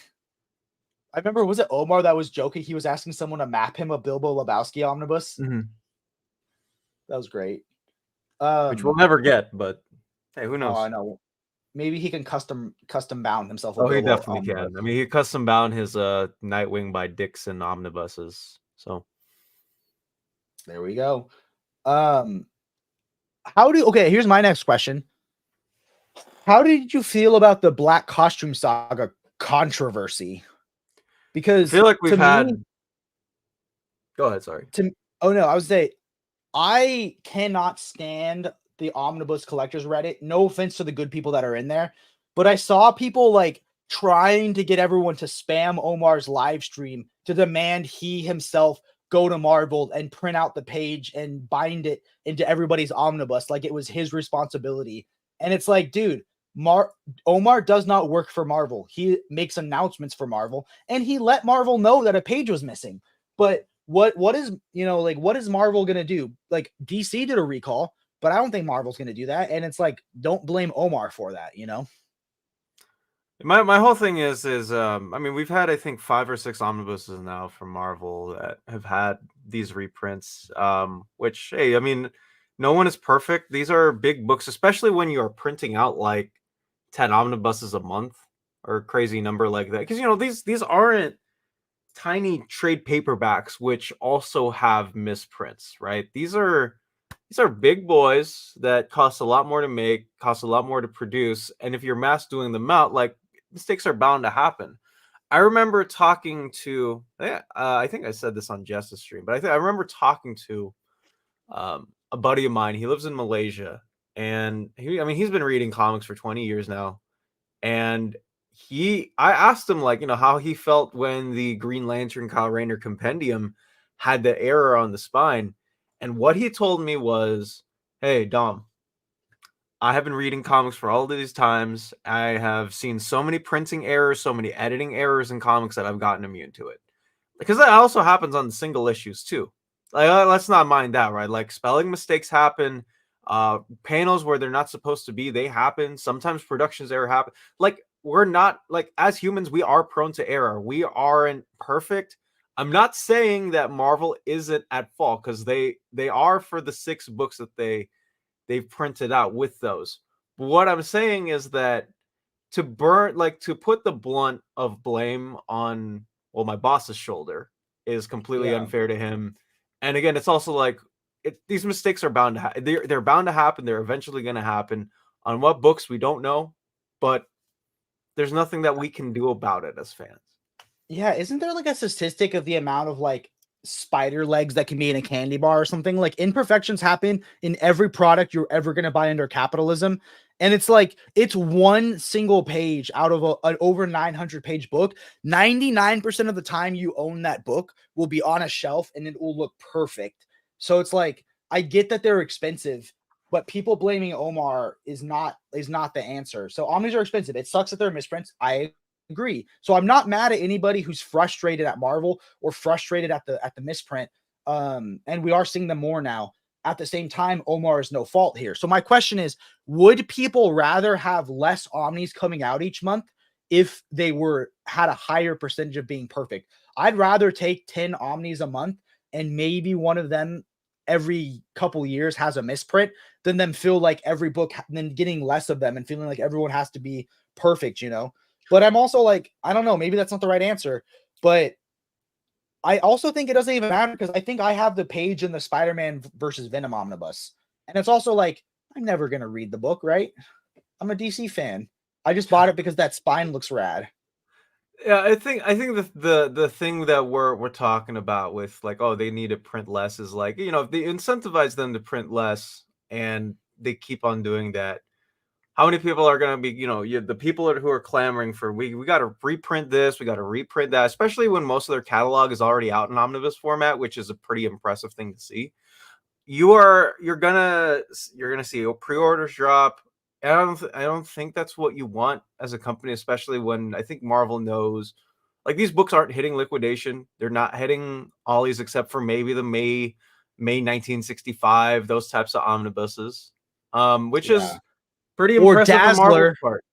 [SPEAKER 2] I remember, was it Omar that was joking? He was asking someone to map him a Bilbo Lebowski omnibus.
[SPEAKER 1] Mhm.
[SPEAKER 2] That was great.
[SPEAKER 1] Which we'll never get, but hey, who
[SPEAKER 2] Oh, I
[SPEAKER 1] knows?
[SPEAKER 2] know. Maybe he can custom bound himself a
[SPEAKER 1] Oh, he
[SPEAKER 2] Bilbo
[SPEAKER 1] definitely
[SPEAKER 2] omnibus.
[SPEAKER 1] can. I mean, he custom bound his Nightwing by Dixon omnibuses. So
[SPEAKER 2] There we go. Um, okay, here's my next question. How did you feel about the Black Costume Saga controversy?
[SPEAKER 1] I
[SPEAKER 2] Because
[SPEAKER 1] feel like we've
[SPEAKER 2] to me,
[SPEAKER 1] had. Go ahead. Sorry.
[SPEAKER 2] oh no, I would say I cannot stand the omnibus collectors Reddit. No offense to the good people that are in there, but I saw people like trying to get everyone to spam Omar's live stream to demand he himself go to Marvel and print out the page and bind it into everybody's omnibus like it was his responsibility. And it's like, dude, Omar does not work for Marvel. He makes announcements for Marvel, and he let Marvel know that a page was missing. But what is, like, what is Marvel gonna do? Like, DC did a recall, but I don't think Marvel's gonna do that. And it's like, don't blame Omar for that,
[SPEAKER 1] My whole thing is I mean, we've had, I think, 5 or 6 omnibuses now from Marvel that have had these reprints. Which, hey, I mean, no one is perfect. These are big books, especially when you are printing out like 10 omnibuses a month or a crazy number like that. Because these aren't tiny trade paperbacks, which also have misprints, right? These are big boys that cost a lot more to make, cost a lot more to produce, and if you're mass doing them out, like, mistakes are bound to happen. I remember talking to, yeah, I think I said this on Jess's stream, but I remember talking to a buddy of mine. He lives in Malaysia, and he's been reading comics for 20 years now, and I asked him, like, how he felt when the Green Lantern Kyle Rayner compendium had the error on the spine, and what he told me was, "Hey, Dom, I have been reading comics for all of these times. I have seen so many printing errors, so many editing errors in comics that I've gotten immune to it." Because that also happens on the single issues too. Like, let's not mind that, right? Like, spelling mistakes happen, panels where they're not supposed to be, they happen. Sometimes productions error happen. Like, we're not, like, as humans, we are prone to error. We aren't perfect. I'm not saying that Marvel isn't at fault, because they are for the 6 books that they've printed out with those. But what I'm saying is that to put the blunt of blame on, well, my boss's shoulder is completely
[SPEAKER 2] Yeah.
[SPEAKER 1] unfair to him. And again, it's also like, these mistakes are bound to they're bound to happen. They're eventually going to happen. On what books, we don't know, but there's nothing that we can do about it as fans.
[SPEAKER 2] Yeah, isn't there like a statistic of the amount of like spider legs that can be in a candy bar or something? Like, imperfections happen in every product you're ever going to buy under capitalism. And it's like, it's one single page out of an over 900 page book. 99% of the time you own that book will be on a shelf and it will look perfect. So it's like, I get that they're expensive, but people blaming Omar is not the answer. So omnis are expensive. It sucks that they're misprints. I agree. So I'm not mad at anybody who's frustrated at Marvel or frustrated at the misprint. And we are seeing them more now. At the same time, Omar is no fault here. So my question is, would people rather have less omnis coming out each month if they had a higher percentage of being perfect? I'd rather take 10 omnis a month and maybe one of them every couple years has a misprint than them feel like every book, then getting less of them and feeling like everyone has to be perfect, But I'm also like, I don't know, maybe that's not the right answer. But I also think it doesn't even matter because I think I have the page in the Spider-Man versus Venom omnibus. And it's also like, I'm never going to read the book, right? I'm a DC fan. I just bought it because that spine looks rad.
[SPEAKER 1] Yeah, I think the thing that we're talking about with, like, oh, they need to print less, is like, if they incentivize them to print less and they keep on doing that, how many people are going to be, the people who are clamoring for, we got to reprint this, we got to reprint that, especially when most of their catalog is already out in omnibus format, which is a pretty impressive thing to see. you're gonna see pre-orders drop. I don't think that's what you want as a company, especially when I think Marvel knows like these books aren't hitting liquidation. They're not hitting ollies except for maybe the May 1965, those types of omnibuses. Which
[SPEAKER 2] Yeah.
[SPEAKER 1] is pretty
[SPEAKER 2] Or
[SPEAKER 1] impressive on Marvel's
[SPEAKER 2] Dazzler.
[SPEAKER 1] part.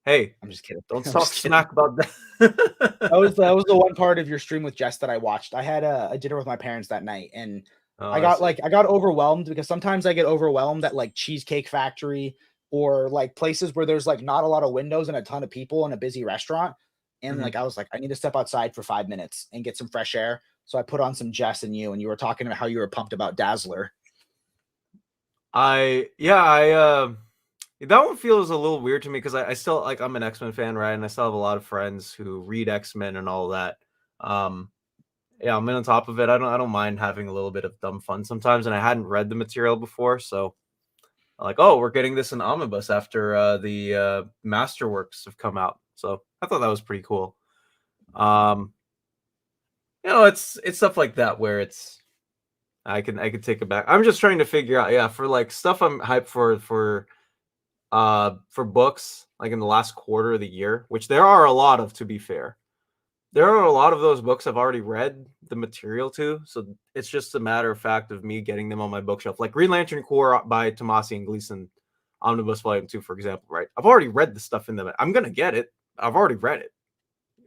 [SPEAKER 1] Hey,
[SPEAKER 2] I'm just kidding.
[SPEAKER 1] don't
[SPEAKER 2] I'm
[SPEAKER 1] talk
[SPEAKER 2] just kidding.
[SPEAKER 1] smack about
[SPEAKER 2] That was
[SPEAKER 1] that.
[SPEAKER 2] the one part of your stream with Jess that I watched. I had a dinner with my parents that night, and
[SPEAKER 1] Oh,
[SPEAKER 2] I
[SPEAKER 1] I
[SPEAKER 2] got
[SPEAKER 1] see.
[SPEAKER 2] I got overwhelmed because sometimes I get overwhelmed at like Cheesecake Factory or like places where there's like not a lot of windows and a ton of people in a busy restaurant. And
[SPEAKER 1] Mhm.
[SPEAKER 2] like I was like, I need to step outside for 5 minutes and get some fresh air. So I put on some Jess and you were talking about how you were pumped about Dazzler.
[SPEAKER 1] I that one feels a little weird to me because I still like I'm an X-Men fan, right? And I still have a lot of friends who read X-Men and all that. Um, yeah, I'm in on top of it. I don't mind having a little bit of dumb fun sometimes, and I hadn't read the material before, so I'm like, oh, we're getting this in omnibus after the masterworks have come out. So I thought that was pretty cool. Um, it's stuff like that where it's I can take it back. I'm just trying to figure out, yeah, for like stuff I'm hyped for books like in the last quarter of the year, which there are a lot of, to be fair. There are a lot of those books I've already read the material to, so it's just a matter of fact of me getting them on my bookshelf. Like Green Lantern Corps by Tomasi and Gleason, Omnibus Volume 2, for example, right? I've already read the stuff in them. I'm gonna get it. I've already read it.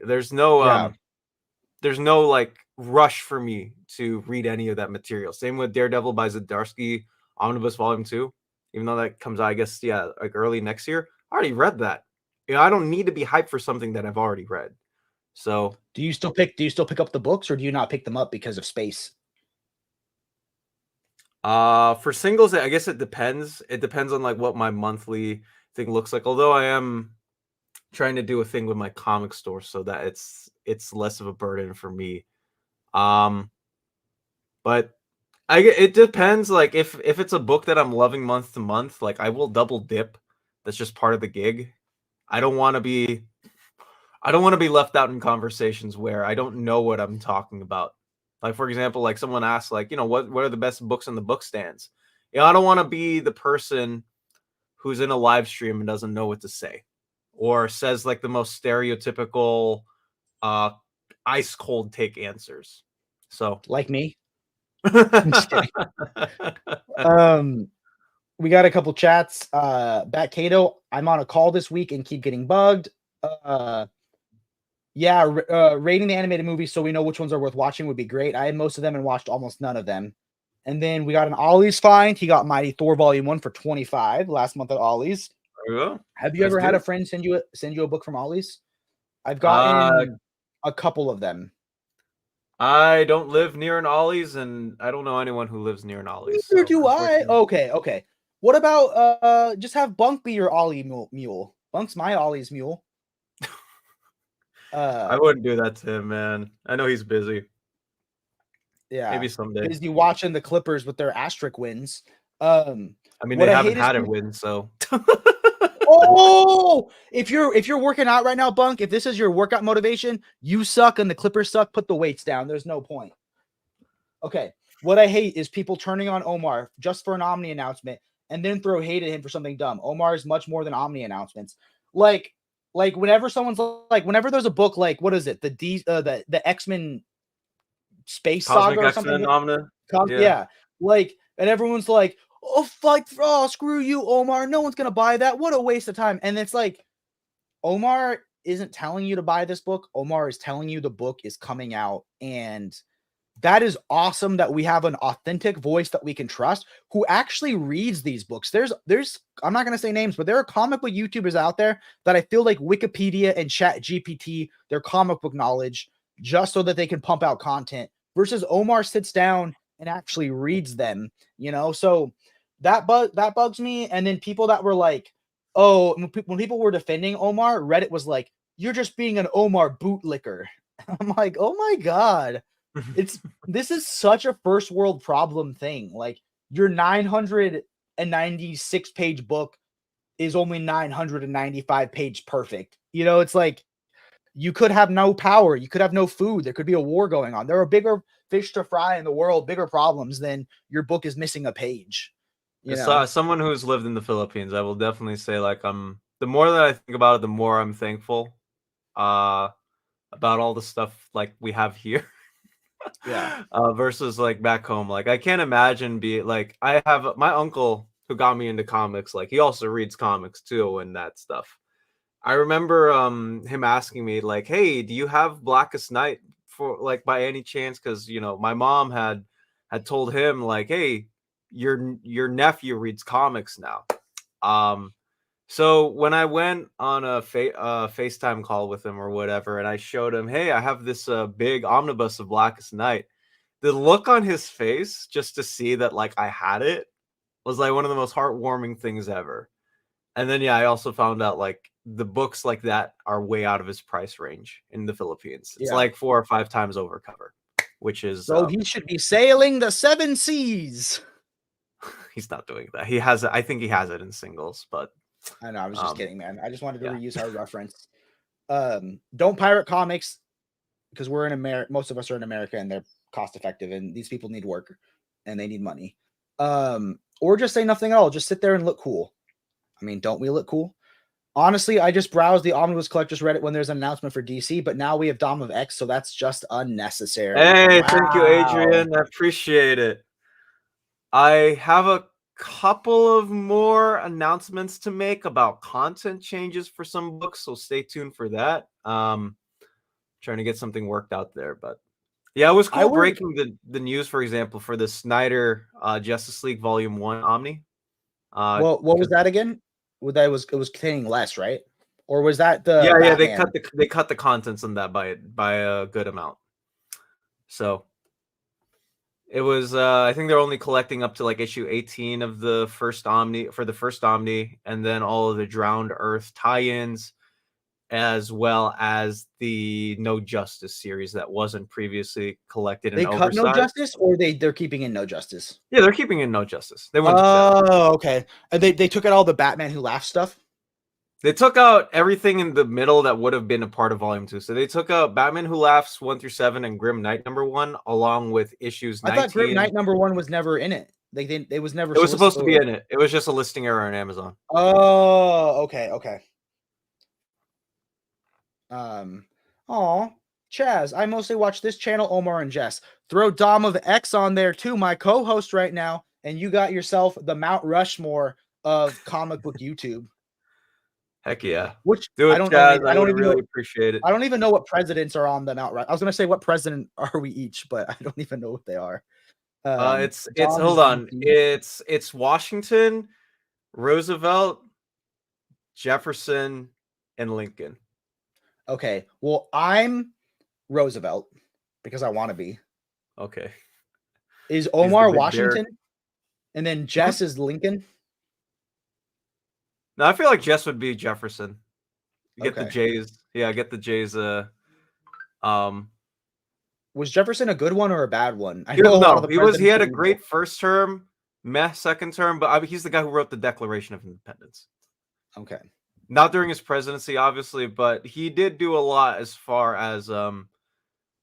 [SPEAKER 1] There's no
[SPEAKER 2] Yeah.
[SPEAKER 1] there's no like rush for me to read any of that material. Same with Daredevil by Zdarsky, Omnibus Volume 2. Even though that comes out, I guess, yeah, like early next year. I already read that. I don't need to be hyped for something that I've already read. So
[SPEAKER 2] Do you still pick up the books or do you not pick them up because of space?
[SPEAKER 1] for singles, I guess it depends. It depends on like what my monthly thing looks like. Although I am trying to do a thing with my comic store so that it's less of a burden for me. Um, but it depends. Like if it's a book that I'm loving month to month, like I will double dip. That's just part of the gig. I don't want to be I don't want to be left out in conversations where I don't know what I'm talking about. Like for example, like someone asks, like, what are the best books in the book stands? I don't want to be the person who's in a live stream and doesn't know what to say, or says like the most stereotypical uh ice cold take answers. So
[SPEAKER 2] Like me? I'm just kidding. Um, we got a couple chats. Bat Cato, I'm on a call this week and keep getting bugged. Uh, yeah, rating the animated movies so we know which ones are worth watching would be great. I had most of them and watched almost none of them. And then we got an Ollie's find. He got Mighty Thor Volume 1 for 25 last month at Ollie's.
[SPEAKER 1] there we go.
[SPEAKER 2] Have you
[SPEAKER 1] Nice
[SPEAKER 2] ever had a
[SPEAKER 1] deal.
[SPEAKER 2] friend send you a book from Ollie's? I've
[SPEAKER 1] Uh,
[SPEAKER 2] gotten a couple of them.
[SPEAKER 1] I don't live near an Ollie's, and I don't know anyone who lives near an Ollie's.
[SPEAKER 2] Neither
[SPEAKER 1] So
[SPEAKER 2] do I.
[SPEAKER 1] unfortunately,
[SPEAKER 2] Okay, okay. What about just have Bunk be your Ollie mule? Bunk's my Ollie's mule.
[SPEAKER 1] I
[SPEAKER 2] Uh
[SPEAKER 1] wouldn't do that to him, man. I know he's busy.
[SPEAKER 2] yeah.
[SPEAKER 1] Maybe someday.
[SPEAKER 2] Busy watching the Clippers with their asterisk wins.
[SPEAKER 1] I mean, they
[SPEAKER 2] What I
[SPEAKER 1] haven't
[SPEAKER 2] hate is
[SPEAKER 1] had it win, so.
[SPEAKER 2] oh, if you're working out right now, Bunk, if this is your workout motivation, you suck and the Clippers suck, put the weights down. There's no point. Okay. What I hate is people turning on Omar just for an Omni announcement and then throw hate at him for something dumb. Omar is much more than Omni announcements. Like whenever someone's like whenever there's a book like what is it? The X-Men Space Saga
[SPEAKER 1] Cosmic
[SPEAKER 2] or something.
[SPEAKER 1] X-Men Omna. Yeah.
[SPEAKER 2] Yeah. Like and everyone's like, "Oh, screw you, Omar. No one's going to buy that. What a waste of time." And it's like Omar isn't telling you to buy this book. Omar is telling you the book is coming out, and that is awesome that we have an authentic voice that we can trust who actually reads these books. There's I'm not going to say names, but there are comic book YouTubers out there that I feel like Wikipedia and Chat GPT their comic book knowledge just so that they can pump out content versus Omar sits down and actually reads them, So that bugs me. And then people that were like, oh, when people were defending Omar, Reddit was like, "You're just being an Omar bootlicker." I'm like, "Oh my God." This is such a first world problem thing. Like your 996 page book is only 995 page perfect. It's like you could have no power, you could have no food, there could be a war going on. There are fish to fry in the world, bigger problems than your book is missing a page. You know,
[SPEAKER 1] As someone who's lived in the Philippines, I will definitely say like the more that I think about it, the more I'm thankful about all the stuff like we have here.
[SPEAKER 2] yeah,
[SPEAKER 1] Versus like back home. Like I can't imagine I have my uncle who got me into comics, like he also reads comics too and that stuff. I remember him asking me like, "Hey, do you have Blackest Night for like by any chance?" Because my mom had told him like, "Hey, your nephew reads comics now." Um, so when I went on a FaceTime call with him or whatever, and I showed him, "Hey, I have this big omnibus of Blackest Night." The look on his face just to see that like I had it was like one of the most heartwarming things ever. And then yeah, I also found out like the books like that are way out of his price range in the Philippines. It's
[SPEAKER 2] yeah.
[SPEAKER 1] like 4 or 5 times over cover, which is
[SPEAKER 2] So he should be sailing the 7 seas.
[SPEAKER 1] he's not doing that. He has it. I think he has it in singles, but
[SPEAKER 2] I know, I was just kidding, man. I just wanted to
[SPEAKER 1] yeah.
[SPEAKER 2] reuse our reference. Don't pirate comics because we're in America. Most of us are in America and they're cost effective, and these people need work and they need money. Or just say nothing at all. Just sit there and look cool. I mean, don't we look cool? Honestly, I just browsed the Omnibus Collectors Reddit when there's an announcement for DC, but now we have Dom of X, so that's just unnecessary.
[SPEAKER 1] Hey, thank you,
[SPEAKER 2] Wow.
[SPEAKER 1] Adrian. I appreciate it. I have a couple of more announcements to make about content changes for some books, so stay tuned for that. Trying to get something worked out there, but yeah, it was
[SPEAKER 2] I
[SPEAKER 1] cool
[SPEAKER 2] would.
[SPEAKER 1] breaking the news, for example, for the Snyder Justice League Volume 1 Omni.
[SPEAKER 2] What was
[SPEAKER 1] 'Cause
[SPEAKER 2] that again? That was it was containing less, right? Or was that the
[SPEAKER 1] yeah,
[SPEAKER 2] Batman?
[SPEAKER 1] they cut the contents on that by a good amount. So it was I think they're only collecting up to like issue 18 of the first Omni for the first Omni, and then all of the Drowned Earth tie-ins, as well as the No Justice series that wasn't previously collected in
[SPEAKER 2] They cut No
[SPEAKER 1] oversized.
[SPEAKER 2] Justice, or they're keeping in No Justice?
[SPEAKER 1] Yeah, they're keeping in No Justice. They wouldn't touch that.
[SPEAKER 2] Oh, okay. And they took out all the Batman Who Laughs stuff.
[SPEAKER 1] They took out everything in the middle that would have been a part of Volume 2. So they took out Batman Who Laughs 1 through 7 and Grim Knight #1, along with issues
[SPEAKER 2] I thought Grim
[SPEAKER 1] 19.
[SPEAKER 2] Knight #1 was never in it. They didn't. It was never
[SPEAKER 1] It was supposed
[SPEAKER 2] solicited.
[SPEAKER 1] to be in it. It was just a listing error on Amazon.
[SPEAKER 2] Oh, okay, okay. Oh, Chaz, I mostly watch this channel, Omar and Jess. Throw Dom of X on there too, my co-host right now, and you got yourself the Mount Rushmore of comic book YouTube.
[SPEAKER 1] Heck yeah.
[SPEAKER 2] Which
[SPEAKER 1] Do
[SPEAKER 2] I
[SPEAKER 1] it,
[SPEAKER 2] don't know.
[SPEAKER 1] Chaz. I
[SPEAKER 2] I don't
[SPEAKER 1] would
[SPEAKER 2] even know.
[SPEAKER 1] really appreciate it.
[SPEAKER 2] I don't even know what presidents are on the Mount Rushmore. I was gonna say what president are we each, but I don't even know what they are.
[SPEAKER 1] It's hold on. It's Washington, Roosevelt, Jefferson, and Lincoln.
[SPEAKER 2] Okay. Well, I'm Roosevelt because I want to be.
[SPEAKER 1] Okay.
[SPEAKER 2] Is
[SPEAKER 1] He's the
[SPEAKER 2] Omar
[SPEAKER 1] big bear.
[SPEAKER 2] Washington? And then Jess is Lincoln.
[SPEAKER 1] No, I feel like Jess would be Jefferson. Get the
[SPEAKER 2] Okay.
[SPEAKER 1] J's. Yeah, get the J's.
[SPEAKER 2] Was Jefferson a good one or a bad one? I know a lot of
[SPEAKER 1] No,
[SPEAKER 2] the
[SPEAKER 1] he was. He
[SPEAKER 2] presidents
[SPEAKER 1] had
[SPEAKER 2] were
[SPEAKER 1] a
[SPEAKER 2] evil.
[SPEAKER 1] great first term, meh second term, but I mean, he's the guy who wrote the Declaration of Independence.
[SPEAKER 2] Okay.
[SPEAKER 1] Not during his presidency, obviously, but he did do a lot as far as Well,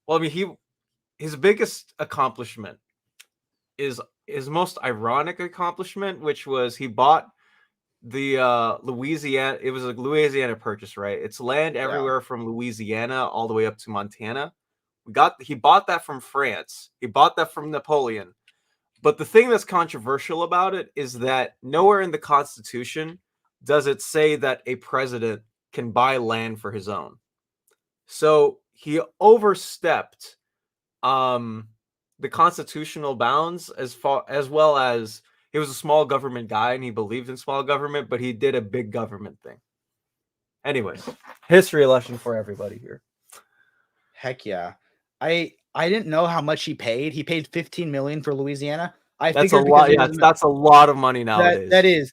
[SPEAKER 1] I mean, his biggest accomplishment is his most ironic accomplishment, which was he bought the Louisiana. It was a Louisiana purchase, right? It's land
[SPEAKER 2] Yeah.
[SPEAKER 1] everywhere from Louisiana all the way up to Montana. He bought that from France. He bought that from Napoleon. But the thing that's controversial about it is that nowhere in the Constitution does it say that a president can buy land for his own. So he overstepped the constitutional bounds as well as he was a small government guy and he believed in small government, but he did a big government thing. Anyways, history lesson for everybody here.
[SPEAKER 2] Heck yeah. I didn't know how much he paid. He paid 15 million for Louisiana. I
[SPEAKER 1] That's a
[SPEAKER 2] figured because
[SPEAKER 1] lot. Yeah, that's a lot of money nowadays.
[SPEAKER 2] that is.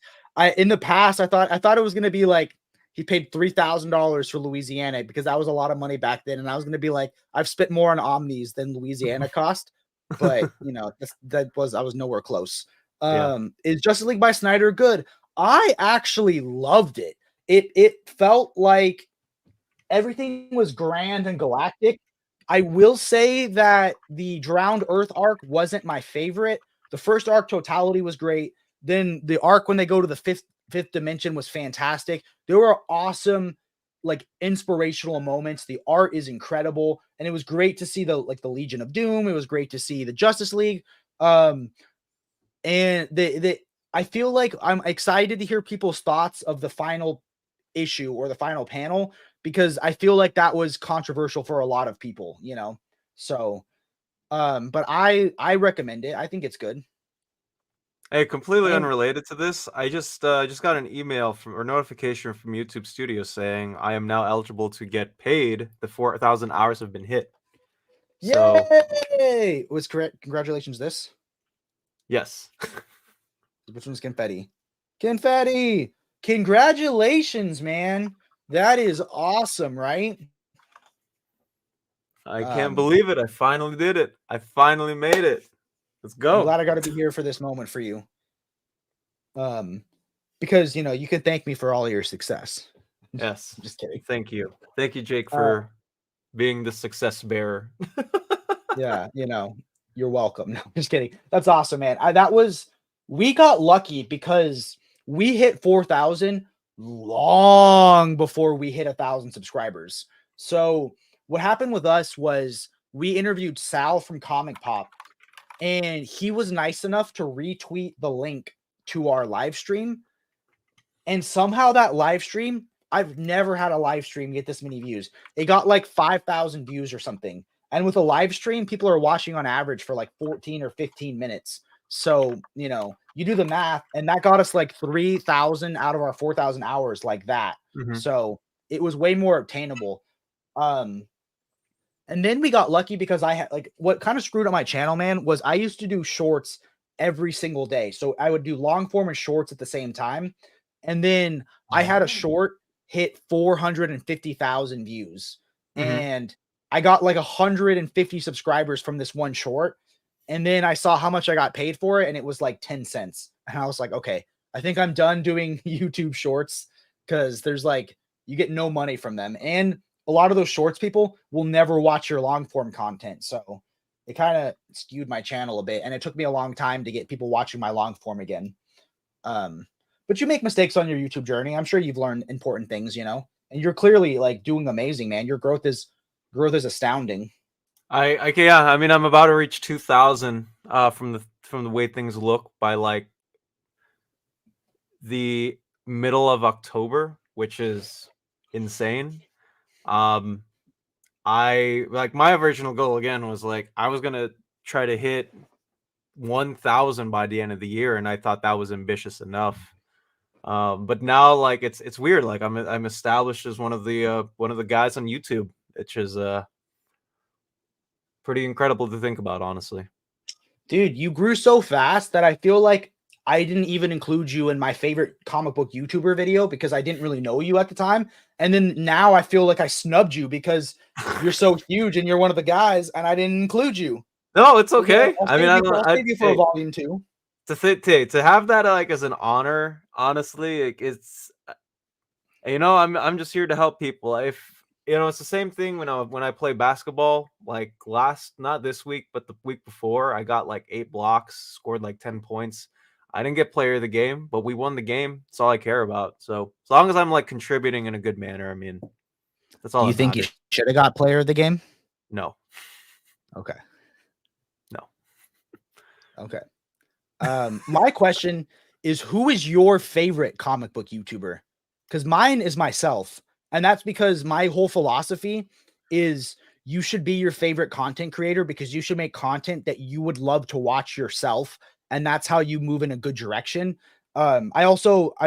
[SPEAKER 2] In the past I thought it was gonna be like he paid $3,000 for Louisiana because that was a lot of money back then. And I was gonna be like, I've spent more on Omnis than Louisiana cost. But I was nowhere close.
[SPEAKER 1] Yeah.
[SPEAKER 2] Is Justice League by Snyder good? I actually loved it. It felt like everything was grand and galactic. I will say that the Drowned Earth arc wasn't my favorite. The first arc, Totality, was great. Then the arc when they go to the fifth dimension was fantastic. There were awesome, like, inspirational moments. The art is incredible, and it was great to see the Legion of Doom. It was great to see the Justice League. And the I feel like I'm excited to hear people's thoughts of the final issue or the final panel, because I feel like that was controversial for a lot of people, you know. So, but I recommend it. I think it's good.
[SPEAKER 1] Hey, completely
[SPEAKER 2] And
[SPEAKER 1] unrelated to this, I just got an email from or notification from YouTube Studios saying I am now eligible to get paid. The 4,000 hours have been hit. So
[SPEAKER 2] yay! Was correct. Congratulations. This
[SPEAKER 1] yes,
[SPEAKER 2] which one's confetti? Confetti! Congratulations, man. That is awesome, right?
[SPEAKER 1] I can't
[SPEAKER 2] Um,
[SPEAKER 1] believe it. I finally did it. I finally made it. Let's
[SPEAKER 2] I'm
[SPEAKER 1] go.
[SPEAKER 2] glad I got to be here for this moment for you. Because you know you can thank me for all your success.
[SPEAKER 1] Yes.
[SPEAKER 2] Just kidding.
[SPEAKER 1] Thank you. Thank you, Jake,
[SPEAKER 2] Uh,
[SPEAKER 1] for being the success bearer.
[SPEAKER 2] yeah, you know, you're welcome. No, just kidding. That's awesome, man. That was we got lucky because we hit 4,000 long before we hit 1,000 subscribers. So what happened with us was we interviewed Sal from Comic Pop, and he was nice enough to retweet the link to our live stream. And somehow that live stream, I've never had a live stream get this many views. It got like 5,000 views or something. And with a live stream, people are watching on average for like 14 or 15 minutes. So, you know, you do the math, and that got us like 3,000 out of our 4,000 hours, like that.
[SPEAKER 1] Mhm.
[SPEAKER 2] So it was way more obtainable. Um, and then we got lucky because I had like what kind of screwed up my channel, man, was I used to do shorts every single day. So I would do long form and shorts at the same time. And then I had a short hit 450,000 views.
[SPEAKER 1] Mhm.
[SPEAKER 2] And I got like 150 subscribers from this one short. And then I saw how much I got paid for it, and it was like 10 cents. And I was like, okay, I think I'm done doing YouTube shorts, because there's like, you get no money from them. And a lot of those shorts people will never watch your long form content. So it kind of skewed my channel a bit. And it took me a long time to get people watching my long form again. Um, but you make mistakes on your YouTube journey. I'm sure you've learned important things, you know, and you're clearly like doing amazing, man. Your growth is astounding.
[SPEAKER 1] Yeah, I mean I'm about to reach 2,000 from the way things look by like the middle of October, which is insane. Um I like my original goal again was like I was going to try to hit 1,000 by the end of the year, and I thought that was ambitious enough. But now like it's weird. Like I'm established as one of the guys on YouTube, which is pretty incredible to think about, honestly.
[SPEAKER 2] Dude, you grew so fast that I feel like I didn't even include you in my favorite comic book YouTuber video because I didn't really know you at the time. And then now I feel like I snubbed you because you're so huge and you're one of the guys, and I didn't include you.
[SPEAKER 1] No, it's
[SPEAKER 2] But, you know,
[SPEAKER 1] okay. I mean, I don't.
[SPEAKER 2] I'll
[SPEAKER 1] I
[SPEAKER 2] save you for a
[SPEAKER 1] hey,
[SPEAKER 2] volume two.
[SPEAKER 1] to have that like as an honor, honestly, like, it's you know I'm just here to help people. If you know, it's the same thing when I play basketball. Like last, not this week, but the week before, I got like 8 blocks, scored like 10 points. I didn't get player of the game, but we won the game. That's all I care about. So as long as I'm like contributing in a good manner, I mean, that's
[SPEAKER 2] Do
[SPEAKER 1] all
[SPEAKER 2] you
[SPEAKER 1] that
[SPEAKER 2] think you
[SPEAKER 1] matters.
[SPEAKER 2] should have got player of the game?
[SPEAKER 1] No,
[SPEAKER 2] Okay.
[SPEAKER 1] no.
[SPEAKER 2] Okay. My question is, who is your favorite comic book YouTuber? Because mine is myself. And that's because my whole philosophy is you should be your favorite content creator, because you should make content that you would love to watch yourself. And that's how you move in a good direction. I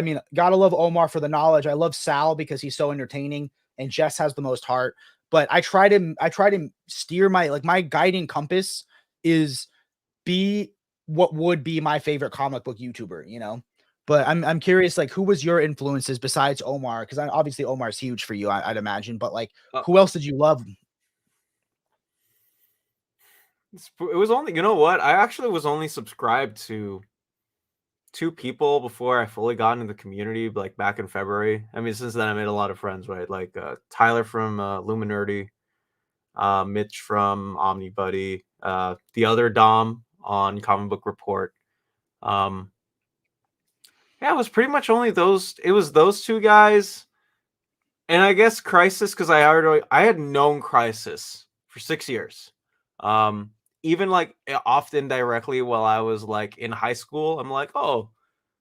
[SPEAKER 2] mean, gotta love Omar for the knowledge. I love Sal because he's so entertaining, and Jess has the most heart. But I try to steer my guiding compass is be what would be my favorite comic book YouTuber, you know? But I'm curious, like, who was your influences besides Omar? Because obviously Omar's huge for you, I'd imagine. But like,
[SPEAKER 1] Uh,
[SPEAKER 2] who else did you love?
[SPEAKER 1] it was only you know what I actually was only subscribed to two people before I fully got into the community, like back in February. I mean, since then I made a lot of friends, right? Like Tyler from Luminerdi, Mitch from OmniBuddy, the other Dom on Comic Book Report. Yeah, it was pretty much only those. It was those two guys, and I guess Crisis because I had known Crisis for 6 years. Um, Even like often directly while I was like in high school, I'm like, oh,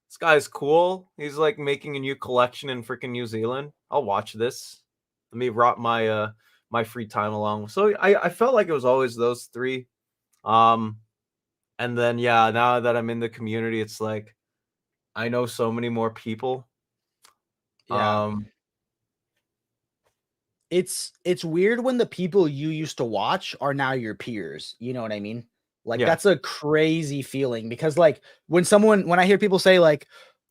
[SPEAKER 1] this guy's cool. He's like making a new collection in freaking New Zealand. I'll watch this. Let me rot my free time along. So I felt like it was always those three. Um, and then yeah, now that I'm in the community, it's like I know so many more people.
[SPEAKER 2] Yeah.
[SPEAKER 1] Um,
[SPEAKER 2] It's weird when the people you used to watch are now your peers. You know what I mean? Like
[SPEAKER 1] yeah.
[SPEAKER 2] that's a crazy feeling because like when I hear people say like,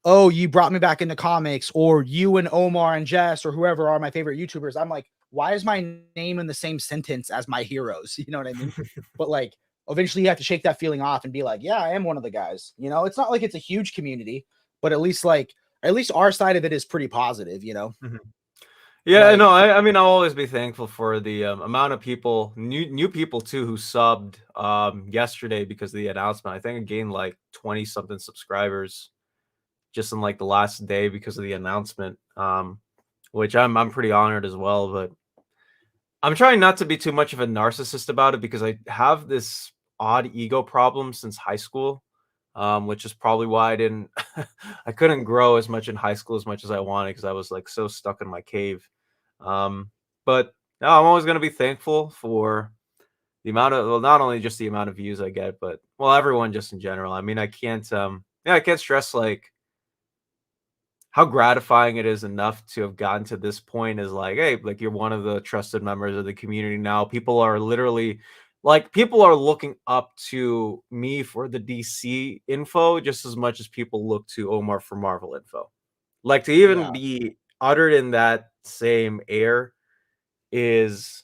[SPEAKER 2] "Oh, you brought me back into comics," or "You and Omar and Jess or whoever are my favorite YouTubers," I'm like, "Why is my name in the same sentence as my heroes?" You know what I mean? But like eventually you have to shake that feeling off and be like, "Yeah, I am one of the guys." You know, it's not like it's a huge community, but at least our side of it is pretty positive, you know?
[SPEAKER 1] Mhm. Yeah,
[SPEAKER 2] Like
[SPEAKER 1] no, I mean, I'll always be thankful for the amount of people, new people too, who subbed yesterday because of the announcement. I think I gained like 20 something subscribers just in like the last day because of the announcement. Which I'm pretty honored as well. But I'm trying not to be too much of a narcissist about it because I have this odd ego problem since high school, which is probably why I didn't, I couldn't grow as much in high school as much as I wanted because I was like so stuck in my cave. Um, but no, I'm always going to be thankful for the amount of, well, not only just the amount of views I get, but well, everyone just in general. I mean, yeah, I can't stress like how gratifying it is enough to have gotten to this point is like, hey, like you're one of the trusted members of the community now. People are literally like people are looking up to me for the DC info just as much as people look to Omar for Marvel info. Like to even
[SPEAKER 2] yeah.
[SPEAKER 1] be uttered in that same air is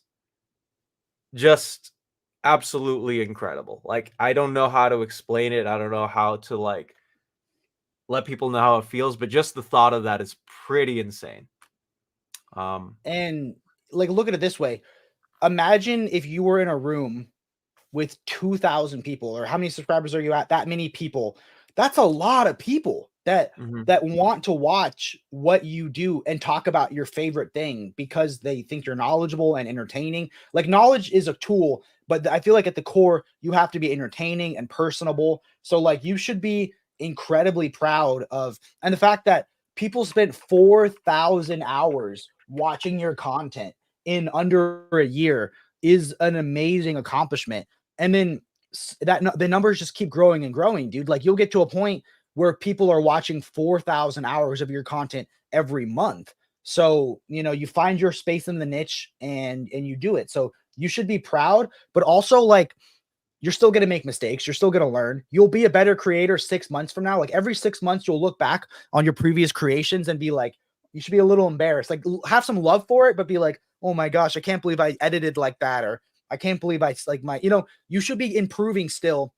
[SPEAKER 1] just absolutely incredible. Like I don't know how to explain it. I don't know how to like let people know how it feels, but just the thought of that is pretty insane. Um,
[SPEAKER 2] And like look at it this way. Imagine if you were in a room with 2,000 people or how many subscribers are you at? That many people. That's a lot of people
[SPEAKER 1] mhm,
[SPEAKER 2] that want to watch what you do and talk about your favorite thing because they think you're knowledgeable and entertaining. Like knowledge is a tool, but I feel like at the core you have to be entertaining and personable. So like you should be incredibly proud of and the fact that people spent 4,000 hours watching your content in under a year is an amazing accomplishment. And then the numbers just keep growing and growing, dude. Like you'll get to a point where people are watching 4,000 hours of your content every month. So, you know, you find your space in the niche and you do it. So, you should be proud, but also like you're still going to make mistakes. You're still going to learn. You'll be a better creator 6 months from now. Like every 6 months you'll look back on your previous creations and be like you should be a little embarrassed. Like have some love for it, but be like, "Oh my gosh, I can't believe I edited like that," or "I can't believe I like my," you should be improving still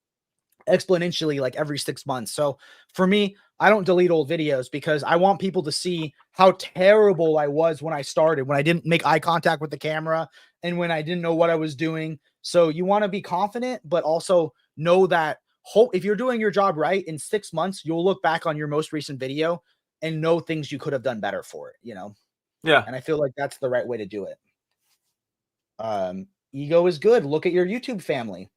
[SPEAKER 2] exponentially like every 6 months. So for me, I don't delete old videos because I want people to see how terrible I was when I started, when I didn't make eye contact with the camera and when I didn't know what I was doing. So you want to be confident, but also know that if you're doing your job right in 6 months, you'll look back on your most recent video and know things you could have done better for it.
[SPEAKER 1] yeah,
[SPEAKER 2] And I feel like that's the right way to do it. Ego is good. Look at your YouTube family.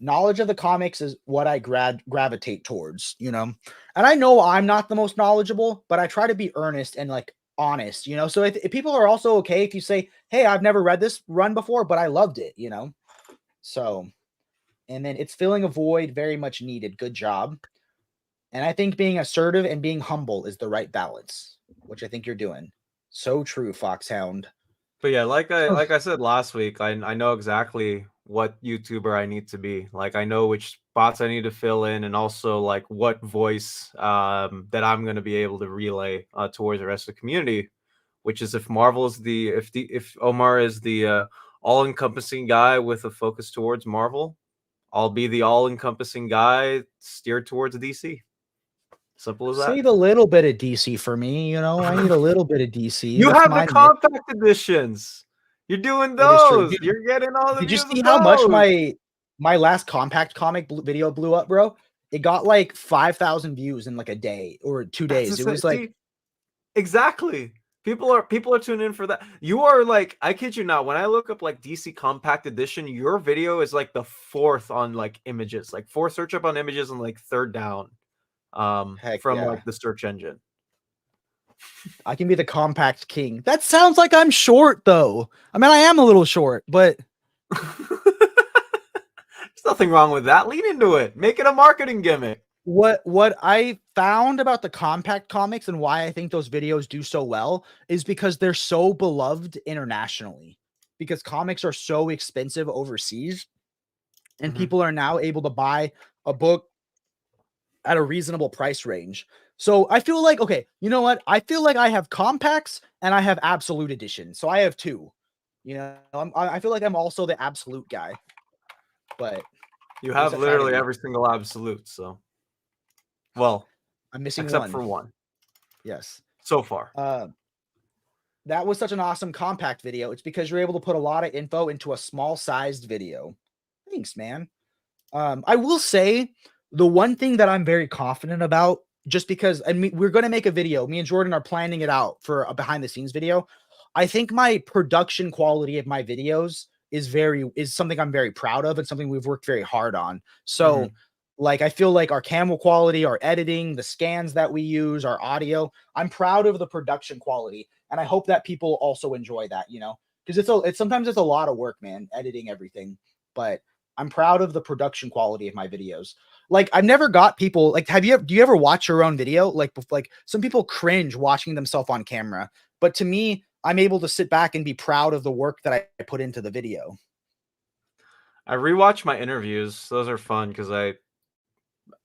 [SPEAKER 2] Knowledge of the comics is what I gravitate towards. And I know I'm not the most knowledgeable, but I try to be earnest and like honest. So if people are also okay if you say, "Hey, I've never read this run before, but I loved it." So, and then it's filling a void, very much needed. Good job. And I think being assertive and being humble is the right balance, which I think you're doing. So true, Foxhound.
[SPEAKER 1] but yeah, like I said last week, I know exactly what YouTuber I need to be. Like I know which spots I need to fill in, and also like what voice that I'm going to be able to relay towards the rest of the community. Which is if Marvel is if Omar is the all-encompassing guy with a focus towards Marvel, I'll be the all-encompassing guy steered towards DC. Simple as that.
[SPEAKER 2] Save a little bit of DC for me. I need a little bit of DC.
[SPEAKER 1] You
[SPEAKER 2] That's
[SPEAKER 1] have the
[SPEAKER 2] my niche.
[SPEAKER 1] compact editions. You're doing
[SPEAKER 2] It is true.
[SPEAKER 1] those.
[SPEAKER 2] Dude,
[SPEAKER 1] You're getting all the
[SPEAKER 2] did you
[SPEAKER 1] views
[SPEAKER 2] see
[SPEAKER 1] with
[SPEAKER 2] how much
[SPEAKER 1] those.
[SPEAKER 2] my last compact comic video blew up, bro? It got like 5,000 views in like a day or 2
[SPEAKER 1] That's
[SPEAKER 2] days. It was like,
[SPEAKER 1] see, exactly. People are tuning in for that. You are like, I kid you not, when I look up like DC Compact Edition, your video is like the fourth on like images, like fourth search up on images and like third down
[SPEAKER 2] heck
[SPEAKER 1] from
[SPEAKER 2] yeah.
[SPEAKER 1] like the search engine.
[SPEAKER 2] I can be the compact king. That sounds like I'm short though. I mean, I am a little short, but
[SPEAKER 1] There's nothing wrong with that. Lean into it. Make it a marketing gimmick.
[SPEAKER 2] what I found about the compact comics and why I think those videos do so well is because they're so beloved internationally. Because comics are so expensive overseas, and people are now able to buy a book at a reasonable price range. So I feel like, okay, you know what? I feel like I have compacts and I have absolute edition. So I have two. You know, I feel like I'm also the absolute guy. But
[SPEAKER 1] You
[SPEAKER 2] what does
[SPEAKER 1] have
[SPEAKER 2] that try to
[SPEAKER 1] literally
[SPEAKER 2] be?
[SPEAKER 1] every single absolute. So, well,
[SPEAKER 2] I'm missing
[SPEAKER 1] except
[SPEAKER 2] one.
[SPEAKER 1] for one
[SPEAKER 2] Yes.
[SPEAKER 1] so far.
[SPEAKER 2] That was such an awesome compact video. It's because you're able to put a lot of info into a small sized video. Thanks, man. I will say the one thing that I'm very confident about, just because, and we're going to make a video. Me and Jordan are planning it out for a behind the scenes video. I think my production quality of my videos is something I'm very proud of and something we've worked very hard on. So, like, I feel like our camera quality, our editing, the scans that we use, our audio, I'm proud of the production quality, and I hope that people also enjoy that. You know, because it's sometimes it's a lot of work, man, editing everything, but I'm proud of the production quality of my videos. Like, I've never got people like, do you ever watch your own video? Like some people cringe watching themselves on camera, but to me, I'm able to sit back and be proud of the work that I put into the video.
[SPEAKER 1] I rewatch my interviews. Those are fun because I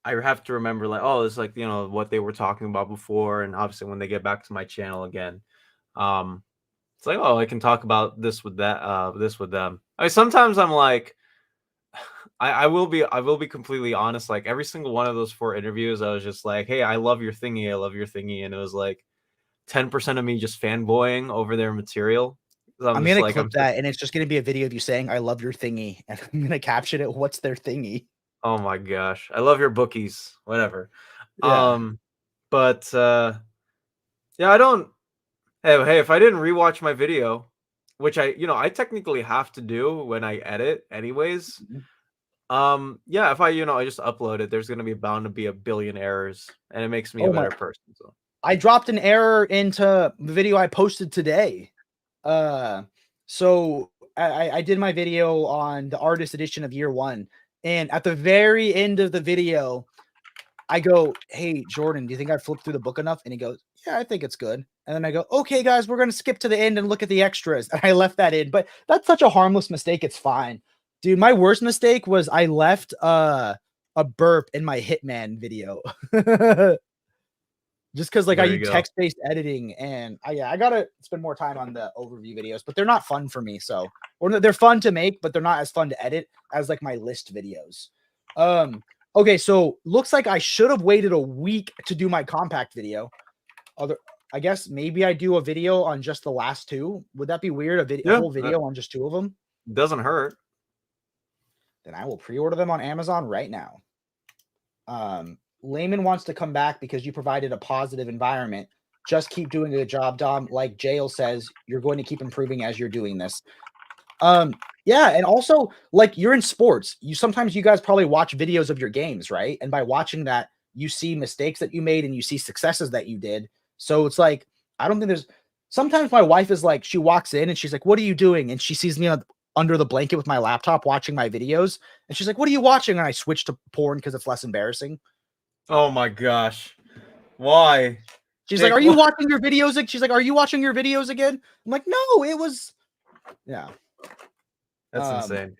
[SPEAKER 1] have to remember like, oh, it's like, what they were talking about before, and obviously when they get back to my channel again, um, it's like, oh, I can talk about this with this with them. I mean, sometimes I'm like, I will be completely honest. Like every single one of those 4 interviews, I was just like, hey, I love your thingy, I love your thingy, and it was like 10% of me just fanboying over their material. I'm
[SPEAKER 2] I'm
[SPEAKER 1] just
[SPEAKER 2] gonna
[SPEAKER 1] like,
[SPEAKER 2] clip that, and it's just gonna be a video of you saying, "I love your thingy," and I'm gonna caption it. What's their thingy?
[SPEAKER 1] oh my gosh, I love your bookies, whatever.
[SPEAKER 2] Yeah.
[SPEAKER 1] But yeah, I don't. Hey, if I didn't rewatch my video, which I technically have to do when I edit, anyways.
[SPEAKER 2] Mhm.
[SPEAKER 1] Yeah, if I just upload it, there's gonna be bound to be a billion errors, and it makes me a
[SPEAKER 2] Oh my!
[SPEAKER 1] better person. So
[SPEAKER 2] I dropped an error into the video I posted today. Uh, so I did my video on the artist edition of year one, and at the very end of the video, I go, "Hey Jordan, do you think I flipped through the book enough?" And he goes, "Yeah, I think it's good." And then I go, "Okay, guys, we're gonna skip to the end and look at the extras." And I left that in, but that's such a harmless mistake. It's fine, dude. My worst mistake was I left a burp in my Hitman video. Just because like I
[SPEAKER 1] there you
[SPEAKER 2] use
[SPEAKER 1] go.
[SPEAKER 2] text-based editing, and I gotta spend more time on the overview videos, but they're not fun for me. So, or they're fun to make, but they're not as fun to edit as like my list videos. Okay, so looks like I should have waited a week to do my compact video. I guess maybe I do a video on just the last two. Would that be weird? A
[SPEAKER 1] Yeah,
[SPEAKER 2] whole video on just two of them?
[SPEAKER 1] doesn't hurt.
[SPEAKER 2] Then I will pre-order them on Amazon right now. Layman wants to come back because you provided a positive environment. Just keep doing a good job, Dom. Like Jail says, you're going to keep improving as you're doing this. Yeah, and also like you're in sports. You guys probably watch videos of your games, right? And by watching that, you see mistakes that you made and you see successes that you did. So it's like, I don't think there's sometimes my wife is like, she walks in and she's like, "What are you doing?" And she sees me under the blanket with my laptop watching my videos. And she's like, "What are you watching?" And I switch to porn because it's less embarrassing.
[SPEAKER 1] Oh my gosh, why,
[SPEAKER 2] She's like,
[SPEAKER 1] Nick?
[SPEAKER 2] "Are you watching your videos?" She's like, "Are you watching your videos again?" I'm like, "No, it was." Yeah.
[SPEAKER 1] That's
[SPEAKER 2] Um,
[SPEAKER 1] insane.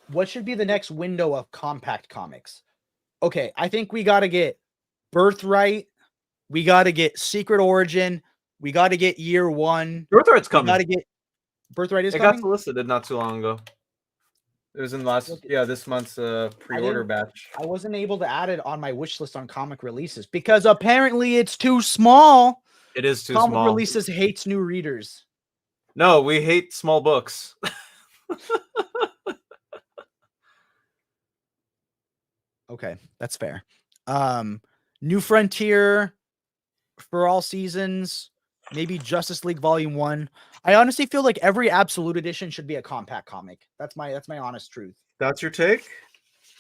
[SPEAKER 2] what should be the next window of compact comics? Okay, I think we got to get Birthright. We got to get Secret Origin. We got to get Year One.
[SPEAKER 1] Birthright's
[SPEAKER 2] We got
[SPEAKER 1] coming.
[SPEAKER 2] to get Birthright is
[SPEAKER 1] It got
[SPEAKER 2] coming.
[SPEAKER 1] solicited not too long ago. It was in this month's pre-order batch.
[SPEAKER 2] I wasn't able to add it on my wish list on comic releases because apparently it's too small.
[SPEAKER 1] It is too
[SPEAKER 2] Comic
[SPEAKER 1] small.
[SPEAKER 2] releases hates new readers.
[SPEAKER 1] No, we hate small books.
[SPEAKER 2] Okay, that's fair. New Frontier for all seasons, maybe Justice League Volume 1. I honestly feel like every Absolute Edition should be a compact comic. That's my honest truth.
[SPEAKER 1] That's your take?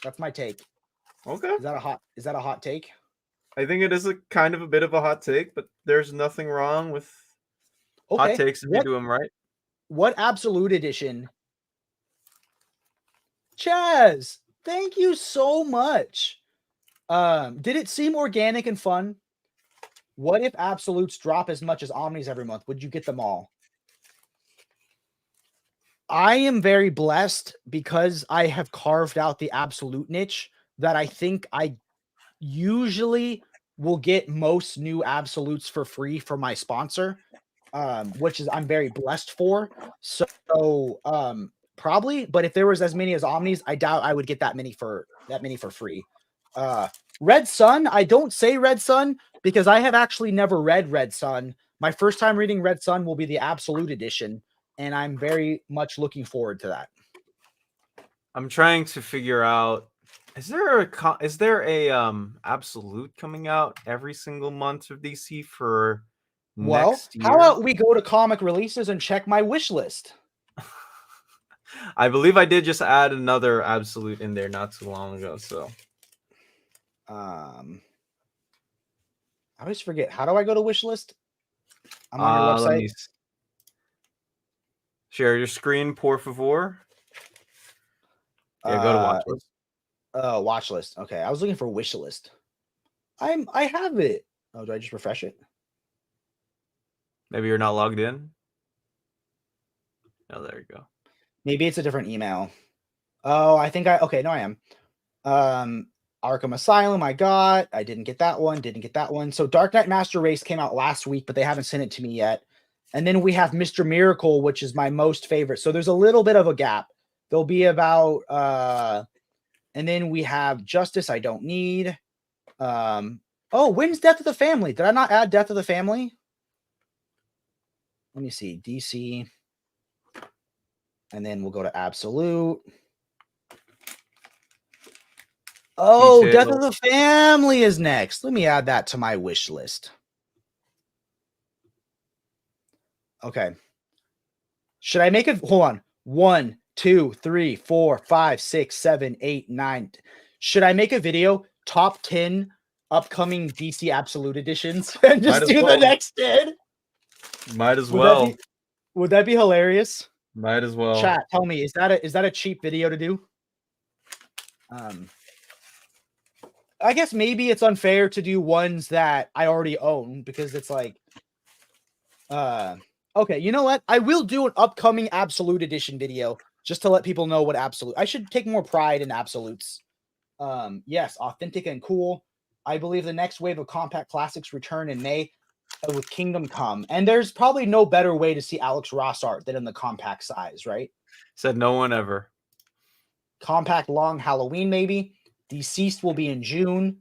[SPEAKER 2] That's my take.
[SPEAKER 1] Okay.
[SPEAKER 2] Is that a hot take?
[SPEAKER 1] I think it is a kind of a bit of a hot take, but there's nothing wrong with hot
[SPEAKER 2] Okay.
[SPEAKER 1] takes if you do them right.
[SPEAKER 2] What Absolute Edition? Chaz, thank you so much. Did it seem organic and fun? What if Absolutes drop as much as Omnis every month? Would you get them all? I am very blessed because I have carved out the Absolute niche that I think I usually will get most new Absolutes for free from my sponsor, which is I'm very blessed for. So probably, but if there was as many as Omnis, I doubt I would get that many for free. Red Sun, I don't say Red Sun because I have actually never read Red Sun. My first time reading Red Sun will be the Absolute Edition, and I'm very much looking forward to that.
[SPEAKER 1] I'm trying to figure out, is there a Absolute coming out every single month of DC for
[SPEAKER 2] Well,
[SPEAKER 1] next
[SPEAKER 2] how
[SPEAKER 1] year?
[SPEAKER 2] about we go to comic releases and check my wish list?
[SPEAKER 1] I believe I did just add another Absolute in there not too long ago, so
[SPEAKER 2] I always forget. How do I go to wish list? I'm on your
[SPEAKER 1] let
[SPEAKER 2] website.
[SPEAKER 1] me share your screen, por favor. Yeah, go to watch list.
[SPEAKER 2] Watch list. Okay, I was looking for wish list. I have it. Oh, do I just refresh it?
[SPEAKER 1] Maybe you're not logged in. Oh, there you go.
[SPEAKER 2] Maybe it's a different email. Oh, I think okay, no, I am. Arkham Asylum, I didn't get that one. So Dark Knight Master Race came out last week, but they haven't sent it to me yet. And then we have Mr. Miracle, which is my most favorite. So there's a little bit of a gap. There'll be about and then we have Justice I don't need. Oh, when's Death of the Family? Did I not add Death of the Family? Let me see. DC. And then we'll go to Absolute. Oh, Death of the Family is next. Let me add that to my wish list. Okay. Should I make it? Hold on. 1, 2, 3, 4, 5, 6, 7, 8, 9. Should I make a video? Top 10 upcoming DC Absolute editions and just do the next 10?
[SPEAKER 1] Might as well.
[SPEAKER 2] Would that be hilarious?
[SPEAKER 1] Might as well.
[SPEAKER 2] Chat, tell me, is that a cheap video to do? I guess maybe it's unfair to do ones that I already own because it's like, okay, you know what? I will do an upcoming Absolute Edition video just to let people know what Absolute. I should take more pride in Absolutes. Yes, authentic and cool. I believe the next wave of compact classics return in May with Kingdom Come, and there's probably no better way to see Alex Ross art than in the compact size, right?
[SPEAKER 1] Said no one ever.
[SPEAKER 2] Compact long Halloween, maybe. Deceased will be in June.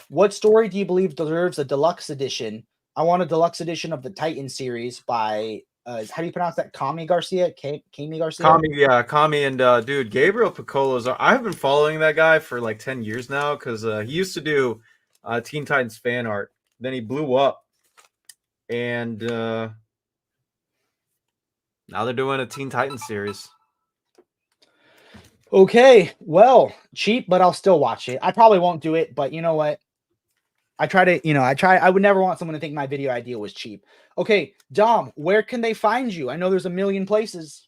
[SPEAKER 2] What story do you believe deserves a deluxe edition? I want a deluxe edition of the Titan series by how do you pronounce that? Kami Garcia? Kami Garcia?
[SPEAKER 1] Kami and dude, Gabriel Piccolo's. I've been following that guy for like 10 years now because he used to do Teen Titans fan art. Then he blew up, and now they're doing a Teen Titans series.
[SPEAKER 2] Okay, well, cheap, but I'll still watch it. I probably won't do it, but you know what? I would never want someone to think my video idea was cheap. Okay, Dom, where can they find you? I know there's a million places.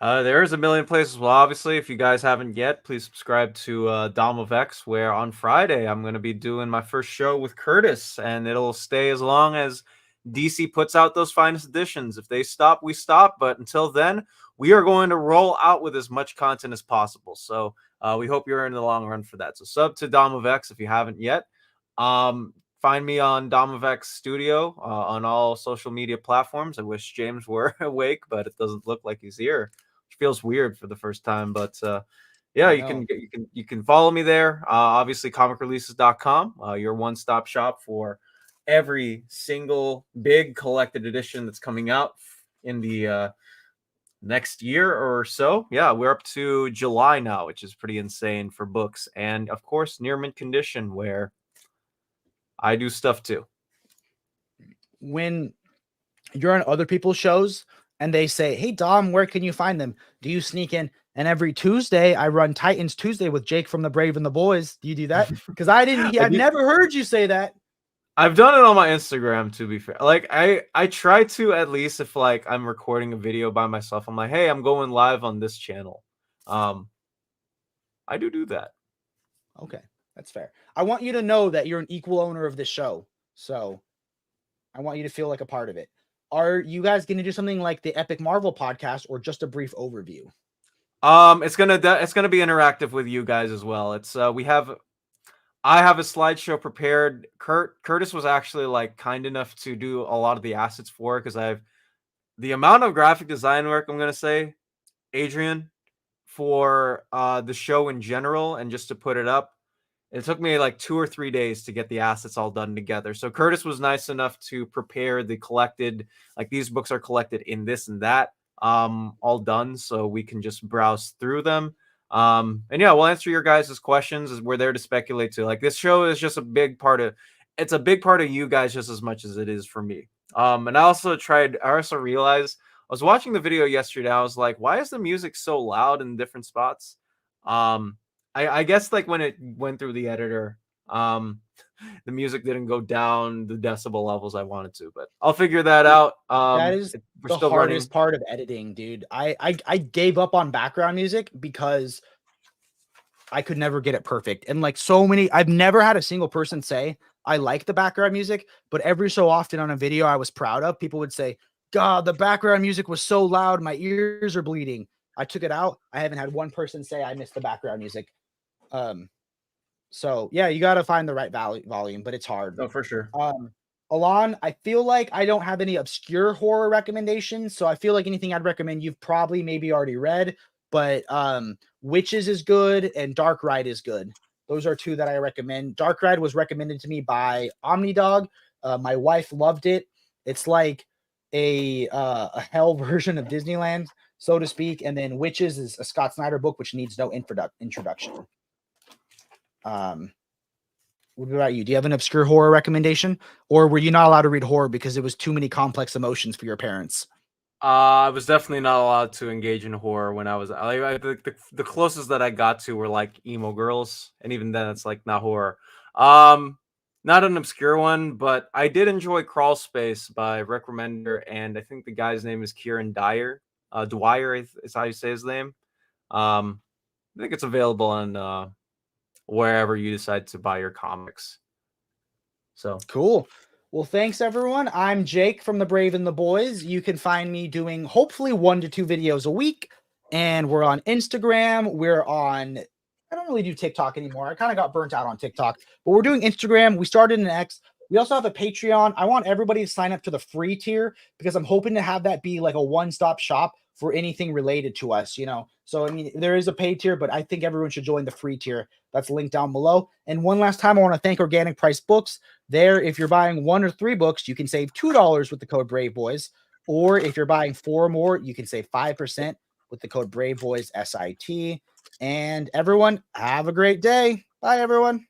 [SPEAKER 1] There's a million places. Well, obviously, if you guys haven't yet, please subscribe to Dom of X, where on Friday I'm going to be doing my first show with Curtis, and it'll stay as long as DC puts out those finest editions. If they stop, we stop. But until then, we are going to roll out with as much content as possible. So we hope you're in the long run for that. So sub to Dom of X if you haven't yet. Find me on Dom of X Studio on all social media platforms. I wish James were awake, but it doesn't look like he's here. Feels weird for the first time, but yeah, you can follow me there. Obviously comicreleases.com, your one-stop shop for every single big collected edition that's coming out in the next year or so. Yeah, we're up to July now, which is pretty insane for books. And of course, near mint condition, where I do stuff too.
[SPEAKER 2] When you're on other people's shows and they say, "Hey Dom, where can you find them?" Do you sneak in? And every Tuesday I run Titans Tuesday with Jake from the Brave and the Boys. Do you do that? Because I've never heard you say that.
[SPEAKER 1] I've done it on my Instagram, to be fair. Like I try to, at least if like I'm recording a video by myself, I'm like, hey, I'm going live on this channel. I do that.
[SPEAKER 2] Okay, that's fair. I want you to know that you're an equal owner of this show. So I want you to feel like a part of it. Are you guys going to do something like the Epic Marvel podcast or just a brief overview?
[SPEAKER 1] It's gonna be interactive with you guys as well. It's I have a slideshow prepared. Curtis was actually like kind enough to do a lot of the assets for it, because I have the amount of graphic design work, I'm gonna say, Adrian, for the show in general, and just to put it up, it took me like 2 or 3 days to get the assets all done together. So Curtis was nice enough to prepare the collected, like these books are collected in this and that, all done, so we can just browse through them. And yeah, we'll answer your guys' questions, as we're there to speculate too. Like, this show is just a big part of, it's a big part of you guys just as much as it is for me. And I also realized, I was watching the video yesterday, I was like, why is the music so loud in different spots? I guess like when it went through the editor, the music didn't go down the decibel levels I wanted to, but I'll figure that out.
[SPEAKER 2] That is
[SPEAKER 1] we're
[SPEAKER 2] the
[SPEAKER 1] still
[SPEAKER 2] hardest
[SPEAKER 1] running.
[SPEAKER 2] part of editing, dude. I gave up on background music because I could never get it perfect. And like so many, I've never had a single person say I like the background music, but every so often on a video I was proud of, people would say, "God, the background music was so loud, my ears are bleeding." I took it out. I haven't had one person say I missed the background music. So yeah, you got to find the right volume, but it's hard.
[SPEAKER 1] Oh, for sure.
[SPEAKER 2] Alon, I feel like I don't have any obscure horror recommendations, so I feel like anything I'd recommend you've probably maybe already read, but Witches is good and Dark Ride is good. Those are two that I recommend. Dark Ride was recommended to me by OmniDog. My wife loved it. It's like a hell version of Disneyland, so to speak. And then Witches is a Scott Snyder book, which needs no introduction. What about you? Do you have an obscure horror recommendation, or were you not allowed to read horror because it was too many complex emotions for your parents?
[SPEAKER 1] I was definitely not allowed to engage in horror when I was the closest that I got to were like emo girls, and even then it's like not horror. Not an obscure one, but I did enjoy Crawl Space by Rick Remender, and I think the guy's name is Kieran Dwyer is how you say his name. I think it's available on wherever you decide to buy your comics. So
[SPEAKER 2] Cool. Well, thanks everyone. I'm Jake from the Brave and the Boys. You can find me doing hopefully 1 to 2 videos a week, and we're on Instagram. I don't really do TikTok anymore. I kind of got burnt out on TikTok, but we're doing Instagram. We started an X. We also have a Patreon. I want everybody to sign up to the free tier because I'm hoping to have that be like a one-stop shop for anything related to us, you know? So, I mean, there is a paid tier, but I think everyone should join the free tier. That's linked down below. And one last time, I want to thank Organic Price Books. There, if you're buying 1 or 3 books, you can save $2 with the code Braveboys. Or if you're buying 4 or more, you can save 5% with the code Braveboyssit. And everyone, have a great day. Bye, everyone.